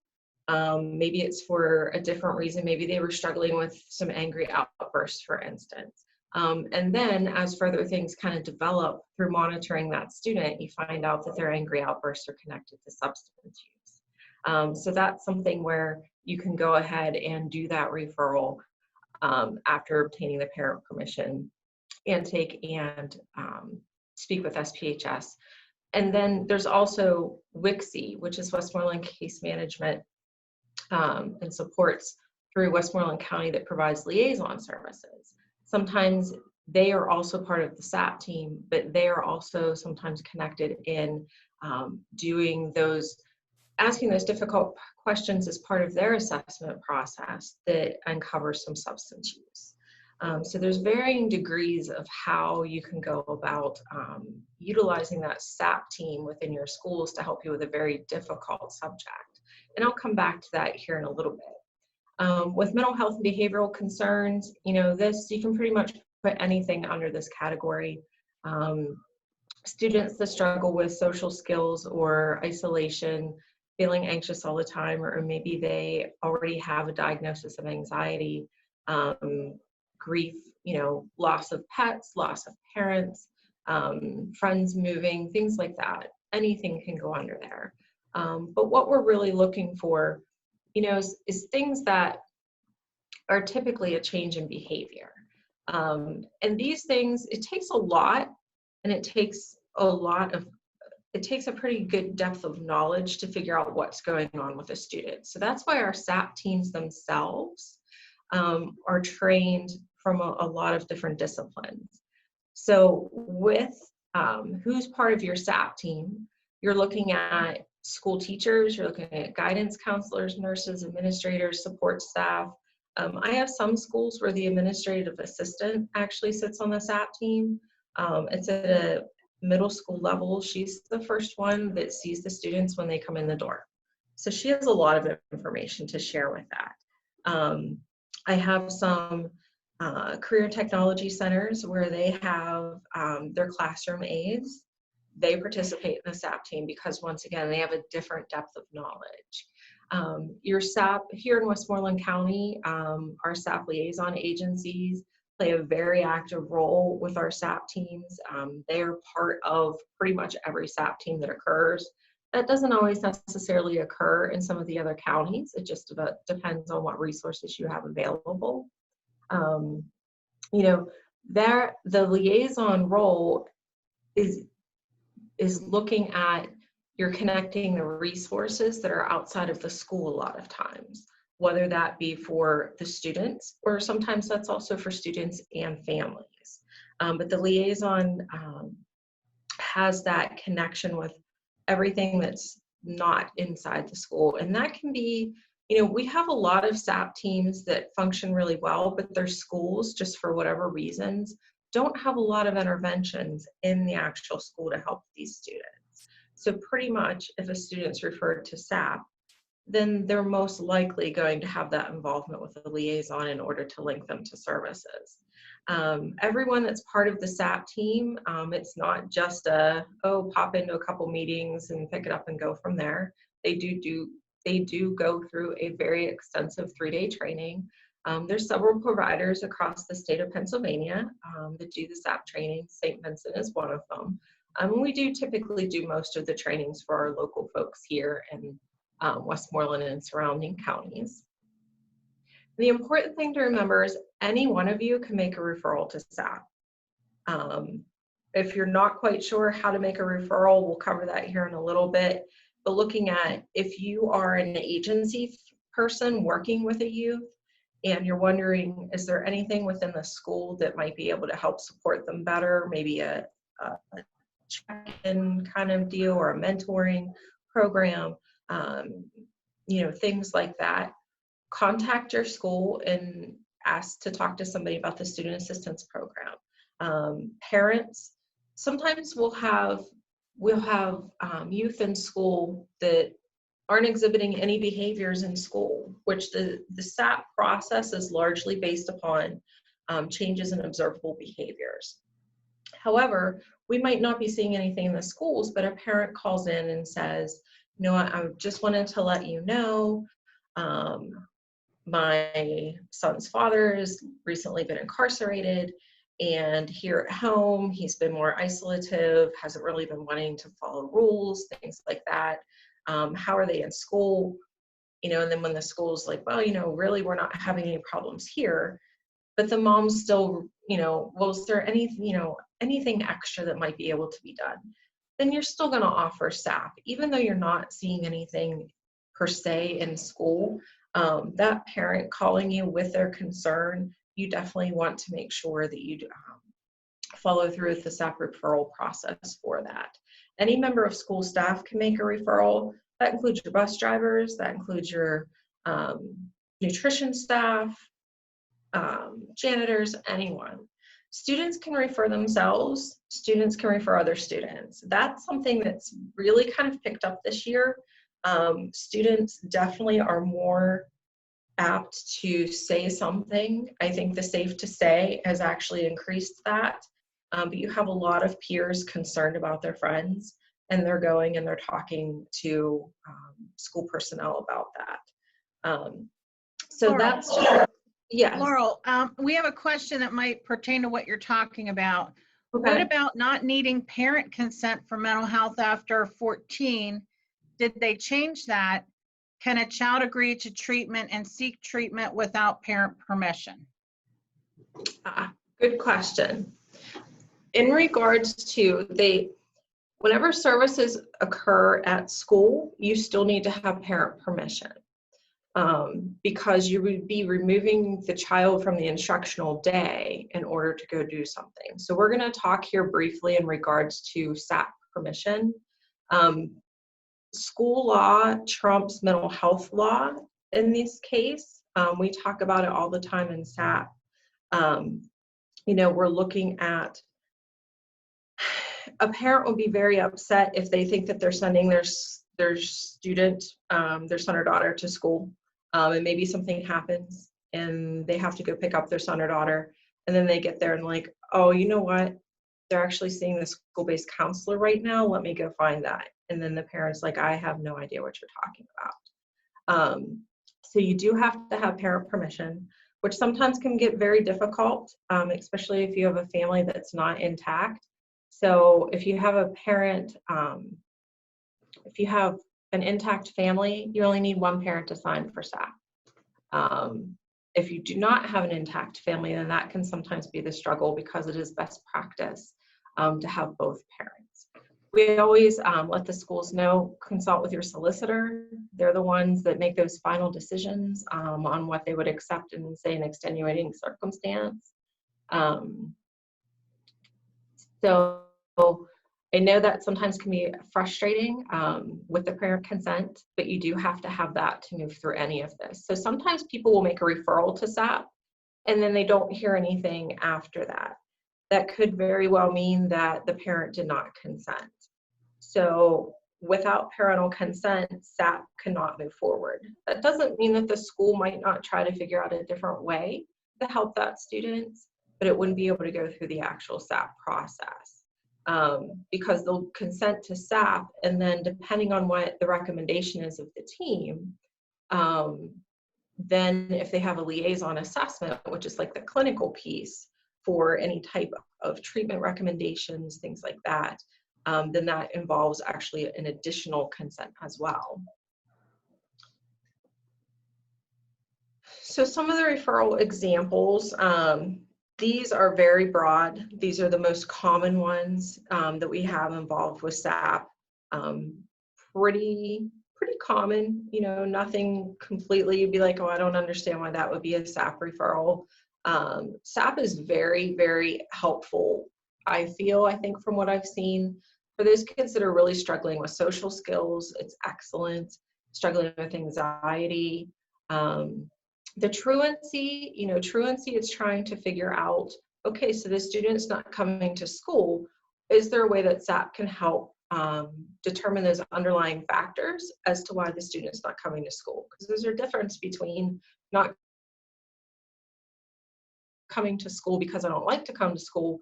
Maybe it's for a different reason. Maybe they were struggling with some angry outbursts, for instance. And then as further things kind of develop through monitoring that student, you find out that their angry outbursts are connected to substance use. So that's something where you can go ahead and do that referral after obtaining the parent permission and take and speak with SPHS. And then there's also WICSE, which is Westmoreland Case Management and supports through Westmoreland County that provides liaison services. Sometimes they are also part of the SAP team, but they are also sometimes connected in asking those difficult questions as part of their assessment process that uncovers some substance use. So there's varying degrees of how you can go about utilizing that SAP team within your schools to help you with a very difficult subject. And I'll come back to that here in a little bit. With mental health and behavioral concerns, you can pretty much put anything under this category. Students that struggle with social skills or isolation, feeling anxious all the time, or maybe they already have a diagnosis of anxiety, grief, loss of pets, loss of parents, friends moving, things like that. Anything can go under there. But what we're really looking for, is things that are typically a change in behavior. And these things, it takes a lot, and it takes a pretty good depth of knowledge to figure out what's going on with a student. So that's why our SAP teams themselves are trained from a lot of different disciplines. So with who's part of your SAP team, you're looking at school teachers, you're looking at guidance counselors, nurses, administrators, support staff. I have some schools where the administrative assistant actually sits on the SAP team. It's at a middle school level. She's the first one that sees the students when they come in the door. So she has a lot of information to share with that. I have some career technology centers where they have their classroom aides. They participate in the SAP team because, once again, they have a different depth of knowledge. Your SAP here in Westmoreland County, our SAP liaison agencies play a very active role with our SAP teams. They are part of pretty much every SAP team that occurs. That doesn't always necessarily occur in some of the other counties. It just depends on what resources you have available. The liaison role is looking at, you're connecting the resources that are outside of the school a lot of times, whether that be for the students, or sometimes that's also for students and families. But the liaison has that connection with everything that's not inside the school. And that can be, we have a lot of SAP teams that function really well, but their schools, just for whatever reasons, don't have a lot of interventions in the actual school to help these students. So pretty much if a student's referred to SAP, then they're most likely going to have that involvement with a liaison in order to link them to services. Everyone that's part of the SAP team, it's not just pop into a couple meetings and pick it up and go from there. They do go through a very extensive 3-day training. There's several providers across the state of Pennsylvania that do the SAP training. St. Vincent is one of them. We do typically do most of the trainings for our local folks here in Westmoreland and surrounding counties. The important thing to remember is any one of you can make a referral to SAP. If you're not quite sure how to make a referral, we'll cover that here in a little bit. But looking at, if you are an agency person working with a youth and you're wondering, is there anything within the school that might be able to help support them better, maybe a check-in kind of deal or a mentoring program, things like that, contact your school and ask to talk to somebody about the student assistance program. Parents, sometimes we'll have youth in school that aren't exhibiting any behaviors in school, which the SAP process is largely based upon changes in observable behaviors. However, we might not be seeing anything in the schools, but a parent calls in and says, I just wanted to let you know, my son's father has recently been incarcerated, and here at home, he's been more isolative, hasn't really been wanting to follow rules, things like that. How are they in school? And then when the school's like, well, really, we're not having any problems here, but the mom's still, well, is there anything extra that might be able to be done? Then you're still going to offer SAP, even though you're not seeing anything per se in school. That parent calling you with their concern, you definitely want to make sure that you follow through with the SAP referral process for that. Any member of school staff can make a referral. That includes your bus drivers, that includes your nutrition staff, janitors, anyone. Students can refer themselves, students can refer other students. That's something that's really kind of picked up this year. Students definitely are more apt to say something. I think the safe to say has actually increased that. But you have a lot of peers concerned about their friends, and they're going and they're talking to school personnel about that. So Laurel. that's just, yes. Laurel, we have a question that might pertain to what you're talking about. Okay. What about not needing parent consent for mental health after 14? Did they change that? Can a child agree to treatment and seek treatment without parent permission? Good question. In regards to whenever services occur at school, you still need to have parent permission. Because you would be removing the child from the instructional day in order to go do something. So we're going to talk here briefly in regards to SAP permission. School law trumps mental health law in this case. We talk about it all the time in SAP. We're looking at, a parent would be very upset if they think that they're sending their student, their son or daughter to school. And maybe something happens and they have to go pick up their son or daughter, and then they get there and like, oh, you know what? They're actually seeing the school-based counselor right now. Let me go find that. And then the parent's like, I have no idea what you're talking about. So you do have to have parent permission, which sometimes can get very difficult, especially if you have a family that's not intact. So if you have a parent, if you have an intact family, you only need one parent to sign for SAP. If you do not have an intact family, then that can sometimes be the struggle, because it is best practice to have both parents. We always let the schools know, consult with your solicitor. They're the ones that make those final decisions on what they would accept in, say, an extenuating circumstance. So I know that sometimes can be frustrating with the parent consent, but you do have to have that to move through any of this. So sometimes people will make a referral to SAP and then they don't hear anything after that. That could very well mean that the parent did not consent. So without parental consent, SAP cannot move forward. That doesn't mean that the school might not try to figure out a different way to help that student, but it wouldn't be able to go through the actual SAP process. Because they'll consent to SAP, and then depending on what the recommendation is of the team, then if they have a liaison assessment, which is like the clinical piece for any type of treatment recommendations, things like that, then that involves actually an additional consent as well. So some of the referral examples, these are very broad. These are the most common ones that we have involved with SAP. Pretty common, nothing completely you'd be like, oh, I don't understand why that would be a SAP referral. SAP is very, very helpful, I think from what I've seen. For those kids that are really struggling with social skills, it's excellent. Struggling with anxiety. The truancy, it's trying to figure out, okay, so the student's not coming to school. Is there a way that SAP can help determine those underlying factors as to why the student's not coming to school? Because there's a difference between not coming to school because I don't like to come to school,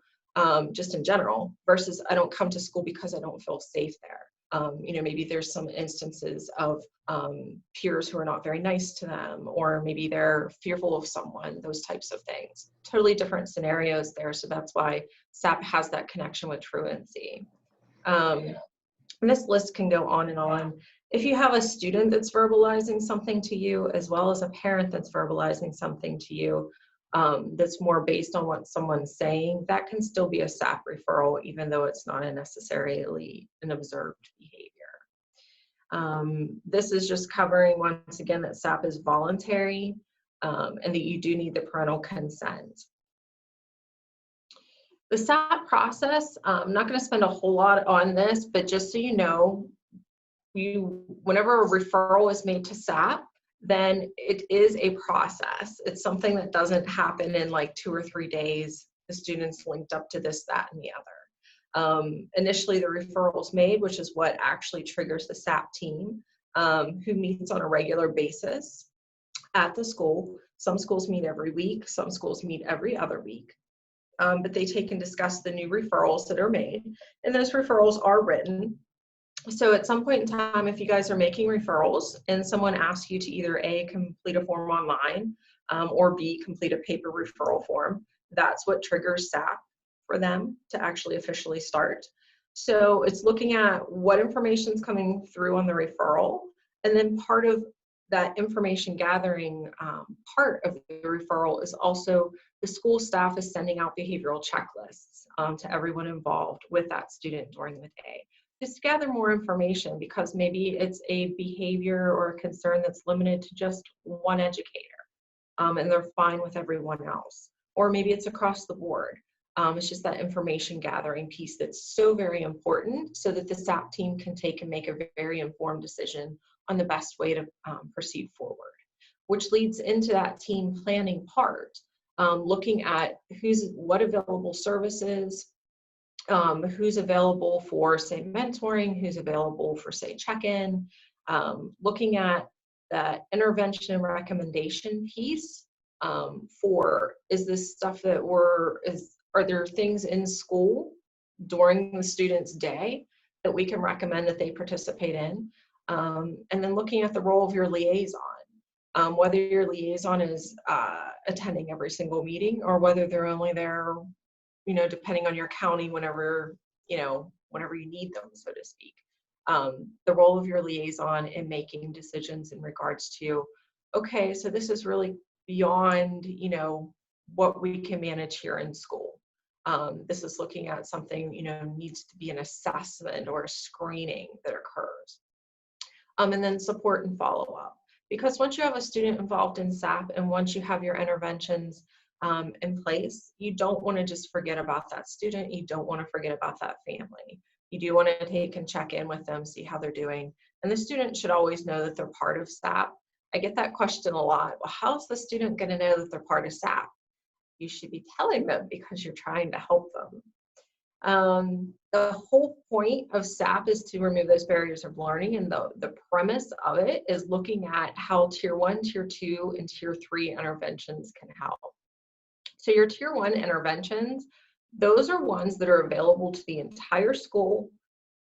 just in general, versus I don't come to school because I don't feel safe there. Maybe there's some instances of peers who are not very nice to them, or maybe they're fearful of someone, those types of things. Totally different scenarios there, so that's why SAP has that connection with truancy. And this list can go on and on. If you have a student that's verbalizing something to you, as well as a parent that's verbalizing something to you, that's more based on what someone's saying, that can still be a SAP referral, even though it's not necessarily an observed behavior. This is just covering, once again, that SAP is voluntary, and that you do need the parental consent. The SAP process, I'm not going to spend a whole lot on this, but just so you know, whenever a referral is made to SAP, then it is a process. It's something that doesn't happen in like 2 or 3 days. The student's linked up to this, that, and the other. Initially, the referral is made, which is what actually triggers the SAP team, who meets on a regular basis at the school. Some schools meet every week, some schools meet every other week. But they take and discuss the new referrals that are made, and those referrals are written. So at some point in time, if you guys are making referrals and someone asks you to either A, complete a form online, or B, complete a paper referral form, that's what triggers SAP for them to actually officially start. So it's looking at what information is coming through on the referral, and then part of that information gathering part of the referral is also the school staff is sending out behavioral checklists to everyone involved with that student during the day, just to gather more information, because maybe it's a behavior or a concern that's limited to just one educator, and they're fine with everyone else. Or maybe it's across the board. It's just that information gathering piece that's so very important, so that the SAP team can take and make a very informed decision on the best way to proceed forward, which leads into that team planning part, looking at what available services, who's available for, say, mentoring, who's available for, say, check-in, looking at that intervention and recommendation piece for, is this stuff that are there things in school during the student's day that we can recommend that they participate in? And then looking at the role of your liaison, whether your liaison is attending every single meeting, or whether they're only there, depending on your county, whenever you need them, so to speak. The role of your liaison in making decisions in regards to, okay, so this is really beyond, what we can manage here in school. This is looking at something, needs to be an assessment or a screening that occurs. And then support and follow up. Because once you have a student involved in SAP, and once you have your interventions in place, you don't want to just forget about that student. You don't want to forget about that family. You do want to take and check in with them, see how they're doing. And the student should always know that they're part of SAP. I get that question a lot. Well, how's the student going to know that they're part of SAP? You should be telling them, because you're trying to help them. The whole point of SAP is to remove those barriers of learning, and the premise of it is looking at how Tier 1, Tier 2, and Tier 3 interventions can help. So your Tier 1 interventions, those are ones that are available to the entire school.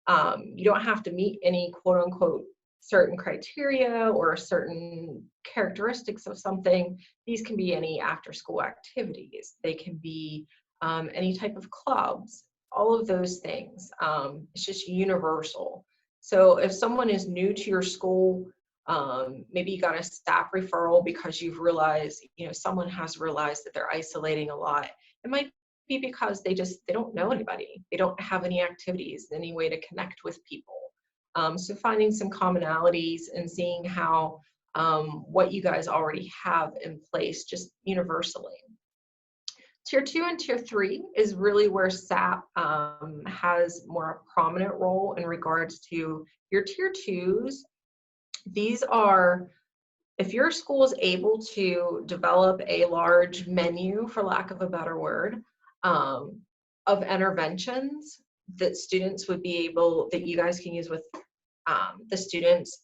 You don't have to meet any quote-unquote certain criteria or certain characteristics of something. These can be any after-school activities. They can be any type of clubs, all of those things. It's just universal. So if someone is new to your school, maybe you got a staff referral because you've realized, someone has realized that they're isolating a lot. It might be because they don't know anybody. They don't have any activities, any way to connect with people. So finding some commonalities and seeing how what you guys already have in place, just universally. Tier 2 and Tier 3 is really where SAP has more a prominent role in regards to your Tier 2s. These are, if your school is able to develop a large menu, for lack of a better word, of interventions that students would be able, that you guys can use with the students,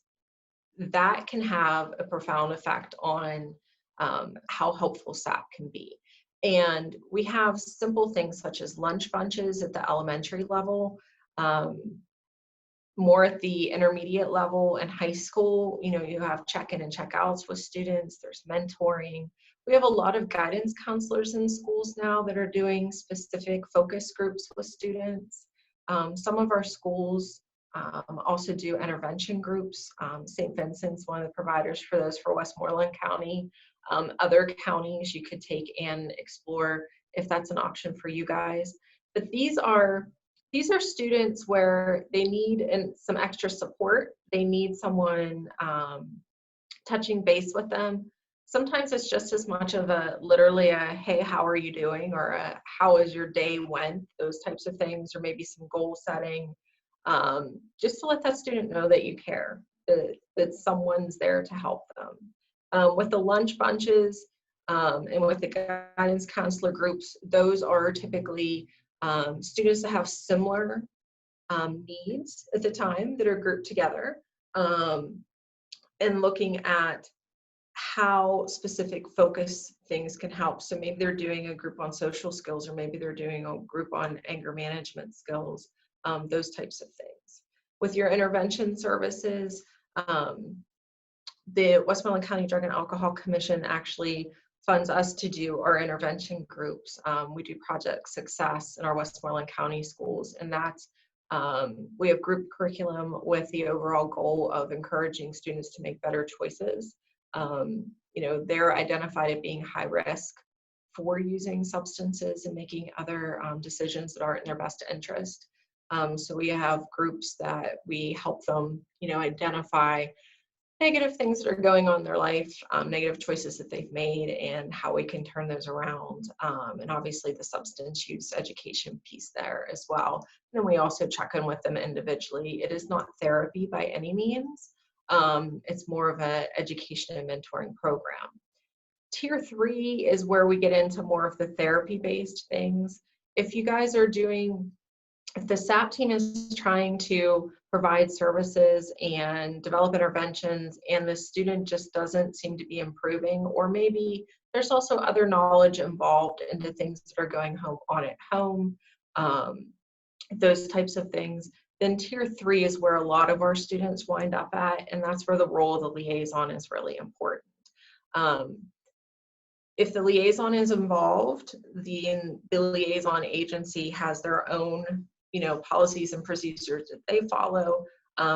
that can have a profound effect on how helpful SAP can be. And we have simple things such as lunch bunches at the elementary level, more at the intermediate level and high school. You have check-in and check-outs with students. There's mentoring. We have a lot of guidance counselors in schools now that are doing specific focus groups with students. Some of our schools also do intervention groups. St. Vincent's one of the providers for those for Westmoreland County. Other counties you could take and explore if that's an option for you guys. But these are students where they need some extra support. They need someone touching base with them, Sometimes it's just as much of a literally a, hey, how are you doing? Or a, how is your day went? Those types of things, or maybe some goal setting, just to let that student know that you care, that someone's there to help them. With the lunch bunches and with the guidance counselor groups, those are typically students that have similar needs at the time that are grouped together, and looking at how specific focus things can help. So maybe they're doing a group on social skills, or maybe they're doing a group on anger management skills, those types of things. With your intervention services, the Westmoreland County Drug and Alcohol Commission actually funds us to do our intervention groups. We do Project Success in our Westmoreland County schools, and that's we have group curriculum with the overall goal of encouraging students to make better choices. You know, they're identified as being high risk for using substances and making other decisions that aren't in their best interest. So we have groups that we help them, you know, identify negative things that are going on in their life, negative choices that they've made, and how we can turn those around. And obviously the substance use education piece there as well. And then we also check in with them individually. It is not therapy by any means. It's more of an education and mentoring program. Tier 3 is where we get into more of the therapy-based things. If you guys are doing, if the SAP team is trying to provide services and develop interventions and the student just doesn't seem to be improving, or maybe there's also other knowledge involved into things that are going on at home, those types of things, then tier 3 is where a lot of our students wind up at, and that's where the role of the liaison is really important. If the liaison is involved, the liaison agency has their own, you know, policies and procedures that they follow,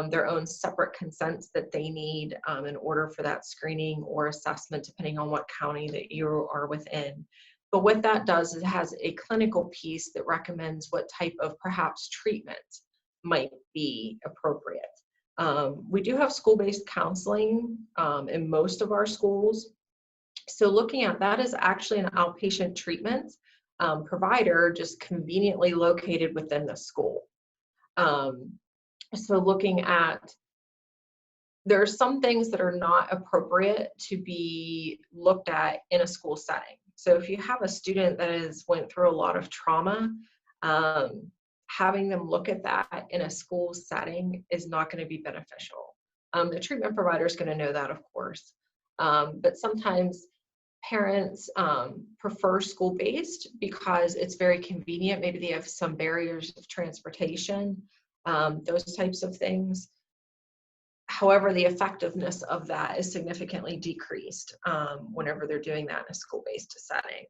their own separate consents that they need in order for that screening or assessment, depending on what county that you are within. But what that does is it has a clinical piece that recommends what type of perhaps treatment might be appropriate. We do have school-based counseling in most of our schools. So looking at that is actually an outpatient treatment provider just conveniently located within the school. So looking at, there are some things that are not appropriate to be looked at in a school setting. So if you have a student that has went through a lot of trauma, having them look at that in a school setting is not going to be beneficial. The treatment provider is going to know that, of course, but sometimes parents prefer school-based because it's very convenient. Maybe they have some barriers of transportation, those types of things. However, the effectiveness of that is significantly decreased whenever they're doing that in a school-based setting.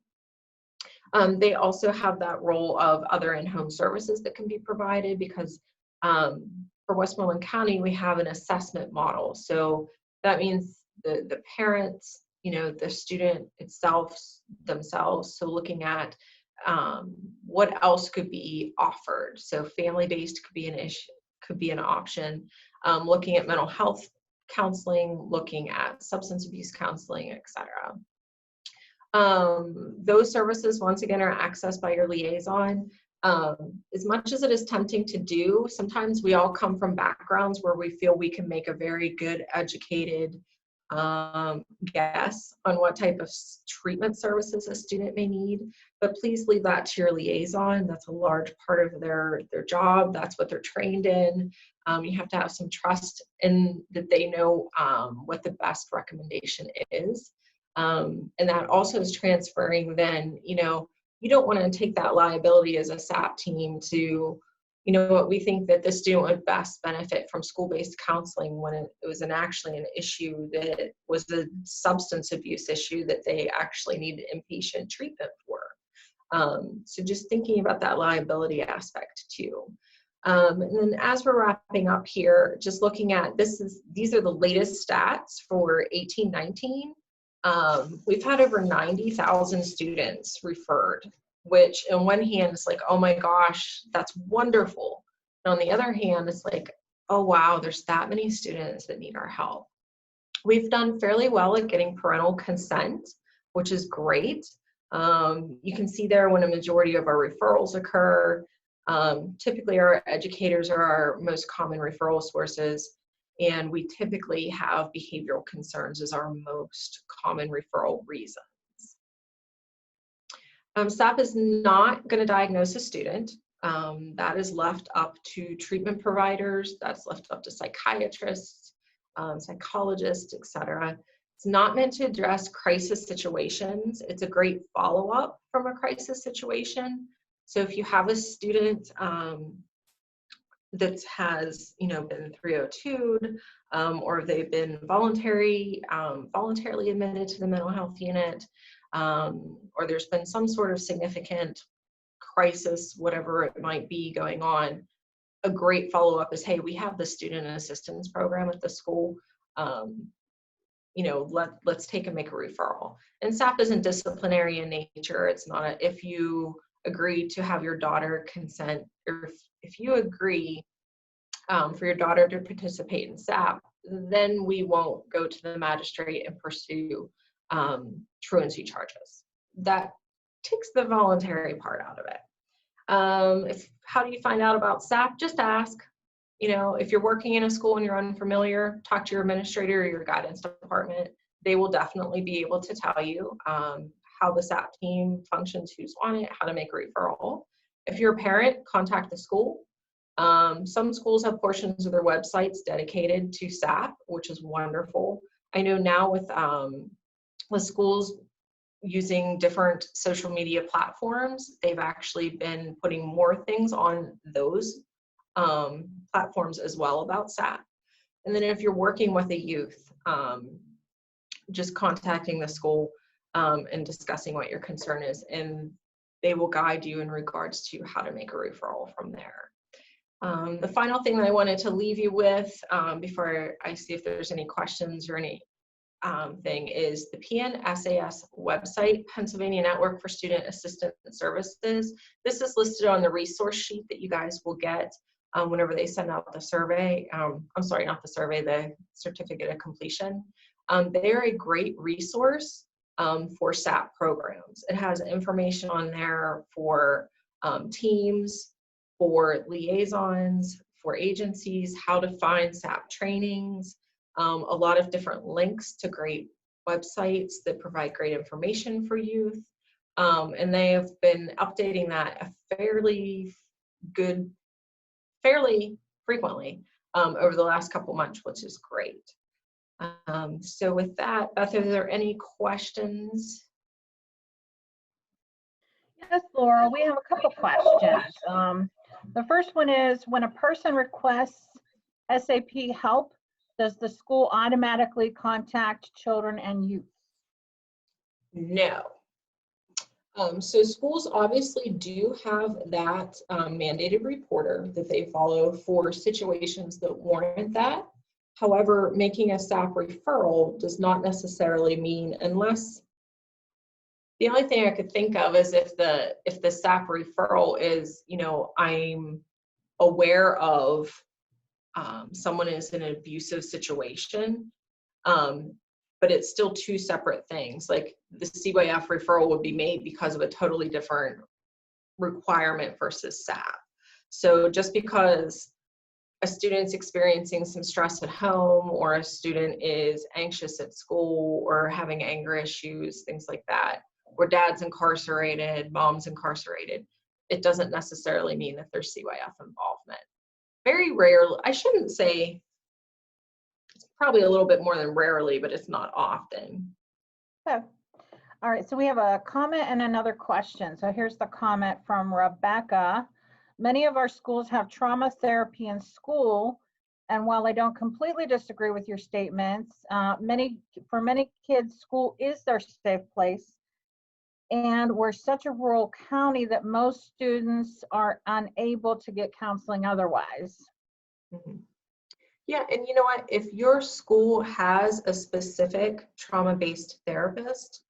They also have that role of other in-home services that can be provided, because for Westmoreland County, we have an assessment model. So that means the parents, you know, the student itself, themselves, so looking at what else could be offered. So family-based could be an issue, could be an option. Looking at mental health counseling, looking at substance abuse counseling, etc. Those services, once again, are accessed by your liaison. As much as it is tempting to do, sometimes we all come from backgrounds where we feel we can make a very good, educated guess on what type of treatment services a student may need, but please leave that to your liaison. That's a large part of their job. That's what they're trained in. You have to have some trust in that they know what the best recommendation is. And that also is transferring then, you know, you don't want to take that liability as a SAP team to, you know what, we think that the student would best benefit from school-based counseling when it was actually an issue that was a substance abuse issue that they actually needed inpatient treatment for. So just thinking about that liability aspect too. And then as we're wrapping up here, just looking at these are the latest stats for 18-19. We've had over 90,000 students referred, which on one hand it's like, oh my gosh, that's wonderful. And on the other hand, it's like, oh wow, there's that many students that need our help. We've done fairly well at getting parental consent, which is great. You can see there when a majority of our referrals occur. Typically, our educators are our most common referral sources, and we typically have behavioral concerns as our most common referral reason. SAP is not going to diagnose a student. That is left up to treatment providers. That's left up to psychiatrists, psychologists, etc. It's not meant to address crisis situations. It's a great follow-up from a crisis situation. So if you have a student that has, been 302'd, or they've been voluntarily admitted to the mental health unit, or there's been some sort of significant crisis, whatever it might be going on, a great follow-up is, hey, we have the student assistance program at the school. Let's take and make a referral. And SAP isn't disciplinary in nature. It's not if you agree to have your daughter consent, or if you agree for your daughter to participate in SAP, then we won't go to the magistrate and pursue truancy charges. That takes the voluntary part out of it. How do you find out about SAP? Just ask. If you're working in a school and you're unfamiliar, talk to your administrator or your guidance department. They will definitely be able to tell you how the SAP team functions, who's on it, how to make a referral. If you're a parent, contact the school. Some schools have portions of their websites dedicated to SAP, which is wonderful. I know now with schools using different social media platforms, they've actually been putting more things on those platforms as well about SAP. And then if you're working with a youth, just contacting the school and discussing what your concern is, and they will guide you in regards to how to make a referral from there. The final thing that I wanted to leave you with before I see if there's any questions or any thing is the PNSAS website, Pennsylvania Network for Student Assistance Services. This is listed on the resource sheet that you guys will get whenever they send out the survey. I'm sorry, not the survey, the certificate of completion. They're a great resource for SAP programs. It has information on there for teams, for liaisons, for agencies, how to find SAP trainings, a lot of different links to great websites that provide great information for youth. And they have been updating that fairly frequently over the last couple months, which is great. So with that, Beth, are there any questions? Yes, Laura, we have a couple questions. The first one is, when a person requests SAP help, does the school automatically contact children and youth? No. So schools obviously do have that mandated reporter that they follow for situations that warrant that. However, making a SAP referral does not necessarily mean, unless the only thing I could think of is if the SAP referral is, I'm aware of someone is in an abusive situation, but it's still two separate things. Like the CYF referral would be made because of a totally different requirement versus SAP. So just because a student's experiencing some stress at home, or a student is anxious at school or having anger issues, things like that, or dad's incarcerated, mom's incarcerated, it doesn't necessarily mean that there's CYF involvement. Very rarely, I shouldn't say, it's probably a little bit more than rarely, but it's not often. Okay. All right, so we have a comment and another question. So here's the comment from Rebecca. Many of our schools have trauma therapy in school, and while I don't completely disagree with your statements, for many kids, school is their safe place. And we're such a rural county that most students are unable to get counseling otherwise. Mm-hmm. Yeah, and you know what? If your school has a specific trauma-based therapist,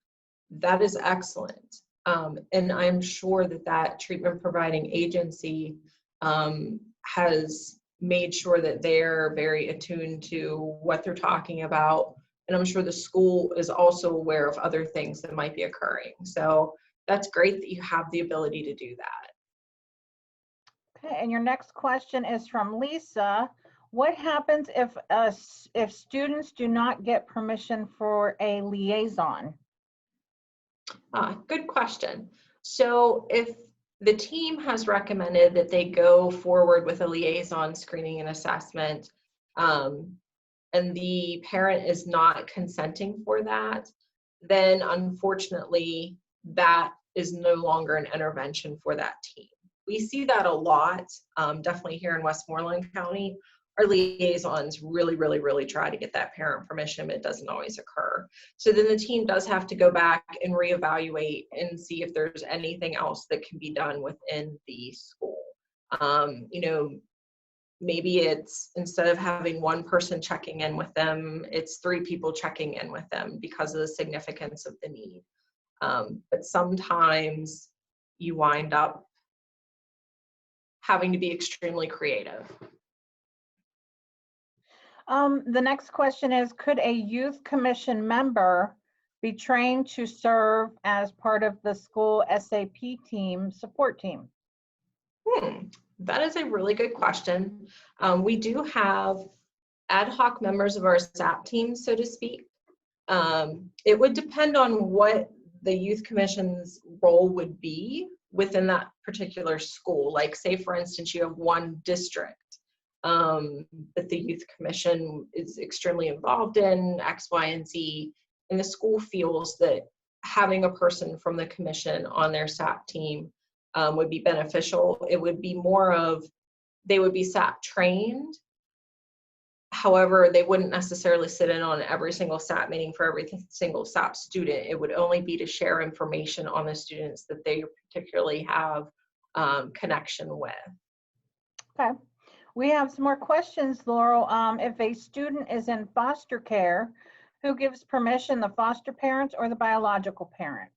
that is excellent. And I'm sure that treatment providing agency has made sure that they're very attuned to what they're talking about, And I'm sure the school is also aware of other things that might be occurring. So that's great that you have the ability to do that. Okay, and your next question is from Lisa. What happens if students do not get permission for a liaison? Good question. So if the team has recommended that they go forward with a liaison screening and assessment, and the parent is not consenting for that, then unfortunately that is no longer an intervention for that team. We see that a lot, definitely here in Westmoreland County. Our liaisons really try to get that parent permission, but it doesn't always occur. So then the team does have to go back and reevaluate and see if there's anything else that can be done within the school. You know, maybe it's, instead of having one person checking in with them, it's 3 people checking in with them because of the significance of the need. But sometimes you wind up having to be extremely creative. The next question is, could a youth commission member be trained to serve as part of the school SAP team support team? That is a really good question. We do have ad hoc members of our SAP team, so to speak. It would depend on what the youth commission's role would be within that particular school. Like, say for instance, you have one district that the youth commission is extremely involved in X, Y, and Z, and the school feels that having a person from the commission on their SAP team would be beneficial. It would be more of, they would be SAP trained. However, they wouldn't necessarily sit in on every single SAP meeting for every single SAP student. It would only be to share information on the students that they particularly have connection with. Okay. We have some more questions, Laurel. If a student is in foster care, who gives permission, the foster parents or the biological parent?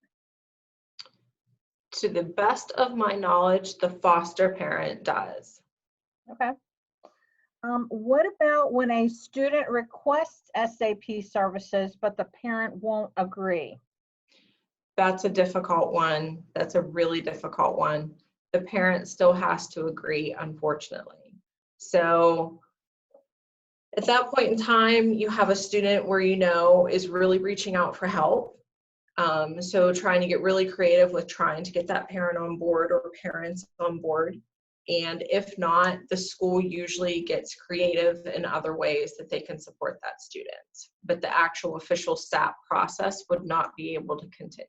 To the best of my knowledge, the foster parent does. Okay. What about when a student requests SAP services, but the parent won't agree? That's a difficult one. That's a really difficult one. The parent still has to agree, unfortunately. So at that point in time, you have a student where you know is really reaching out for help. So trying to get really creative with trying to get that parent on board or parents on board. And if not, the school usually gets creative in other ways that they can support that student. But the actual official SAP process would not be able to continue.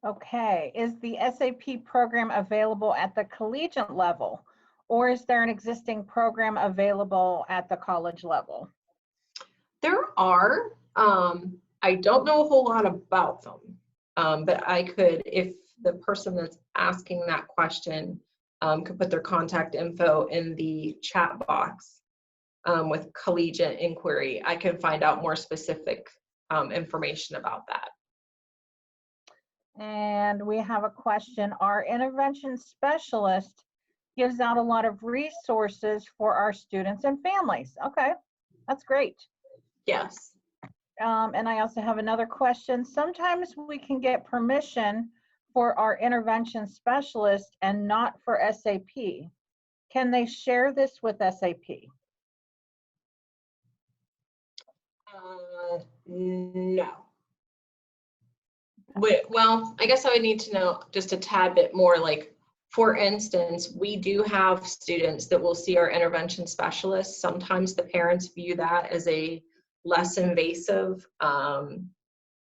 Okay. Is the SAP program available at the collegiate level, or is there an existing program available at the college level? There are. I don't know a whole lot about them, but I could, if the person that's asking that question could put their contact info in the chat box with collegiate inquiry, I can find out more specific information about that. And we have a question. Our intervention specialist gives out a lot of resources for our students and families. Okay, that's great. Yes. And I also have another question. Sometimes we can get permission for our intervention specialist and not for SAP. Can they share this with SAP? No. Well, I guess I would need to know just a tad bit more. Like, for instance, we do have students that will see our intervention specialists. Sometimes the parents view that as a less invasive,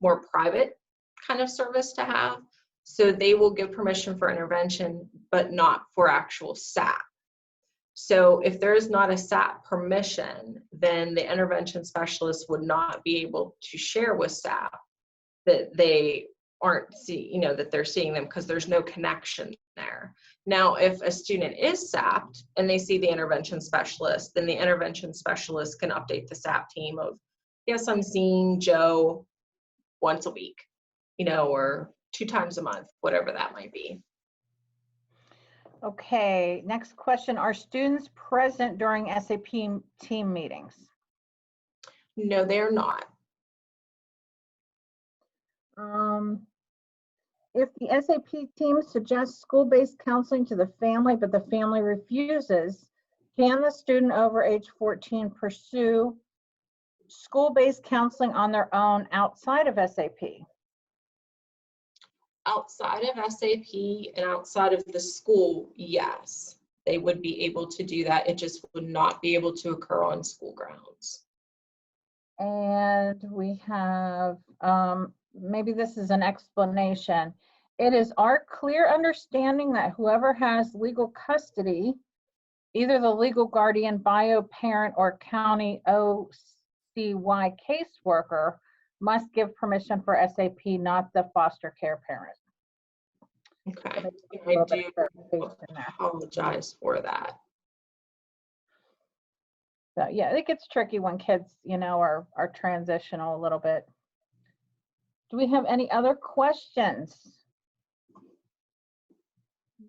more private kind of service to have. So they will give permission for intervention, but not for actual SAP. So if there is not a SAP permission, then the intervention specialist would not be able to share with SAP that they aren't that they're seeing them, because there's no connection there. Now, if a student is SAP'd and they see the intervention specialist, then the intervention specialist can update the SAP team of, yes, I'm seeing Joe once a week, or 2 times a month, whatever that might be. Okay, next question. Are students present during SAP team meetings? No, they're not. If the SAP team suggests school-based counseling to the family, but the family refuses, can the student over age 14 pursue school-based counseling on their own outside of SAP? Outside of SAP and outside of the school, yes, they would be able to do that. It just would not be able to occur on school grounds. And we have, maybe this is an explanation. It is our clear understanding that whoever has legal custody, either the legal guardian, bio parent, or county OCY caseworker, must give permission for SAP, not the foster care parent. Okay, So I do apologize for that. So yeah, it gets tricky when kids, are transitional a little bit. Do we have any other questions?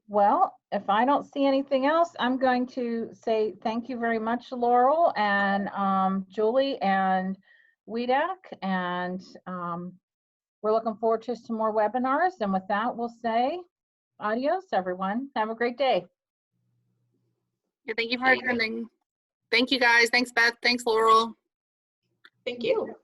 Well, if I don't see anything else, I'm going to say thank you very much, Laurel and Julie and WEDAC, and we're looking forward to some more webinars. And with that, we'll say adios, everyone. Have a great day. Yeah, thank you for attending. Thank you, guys. Thanks, Beth. Thanks, Laurel. Thank you.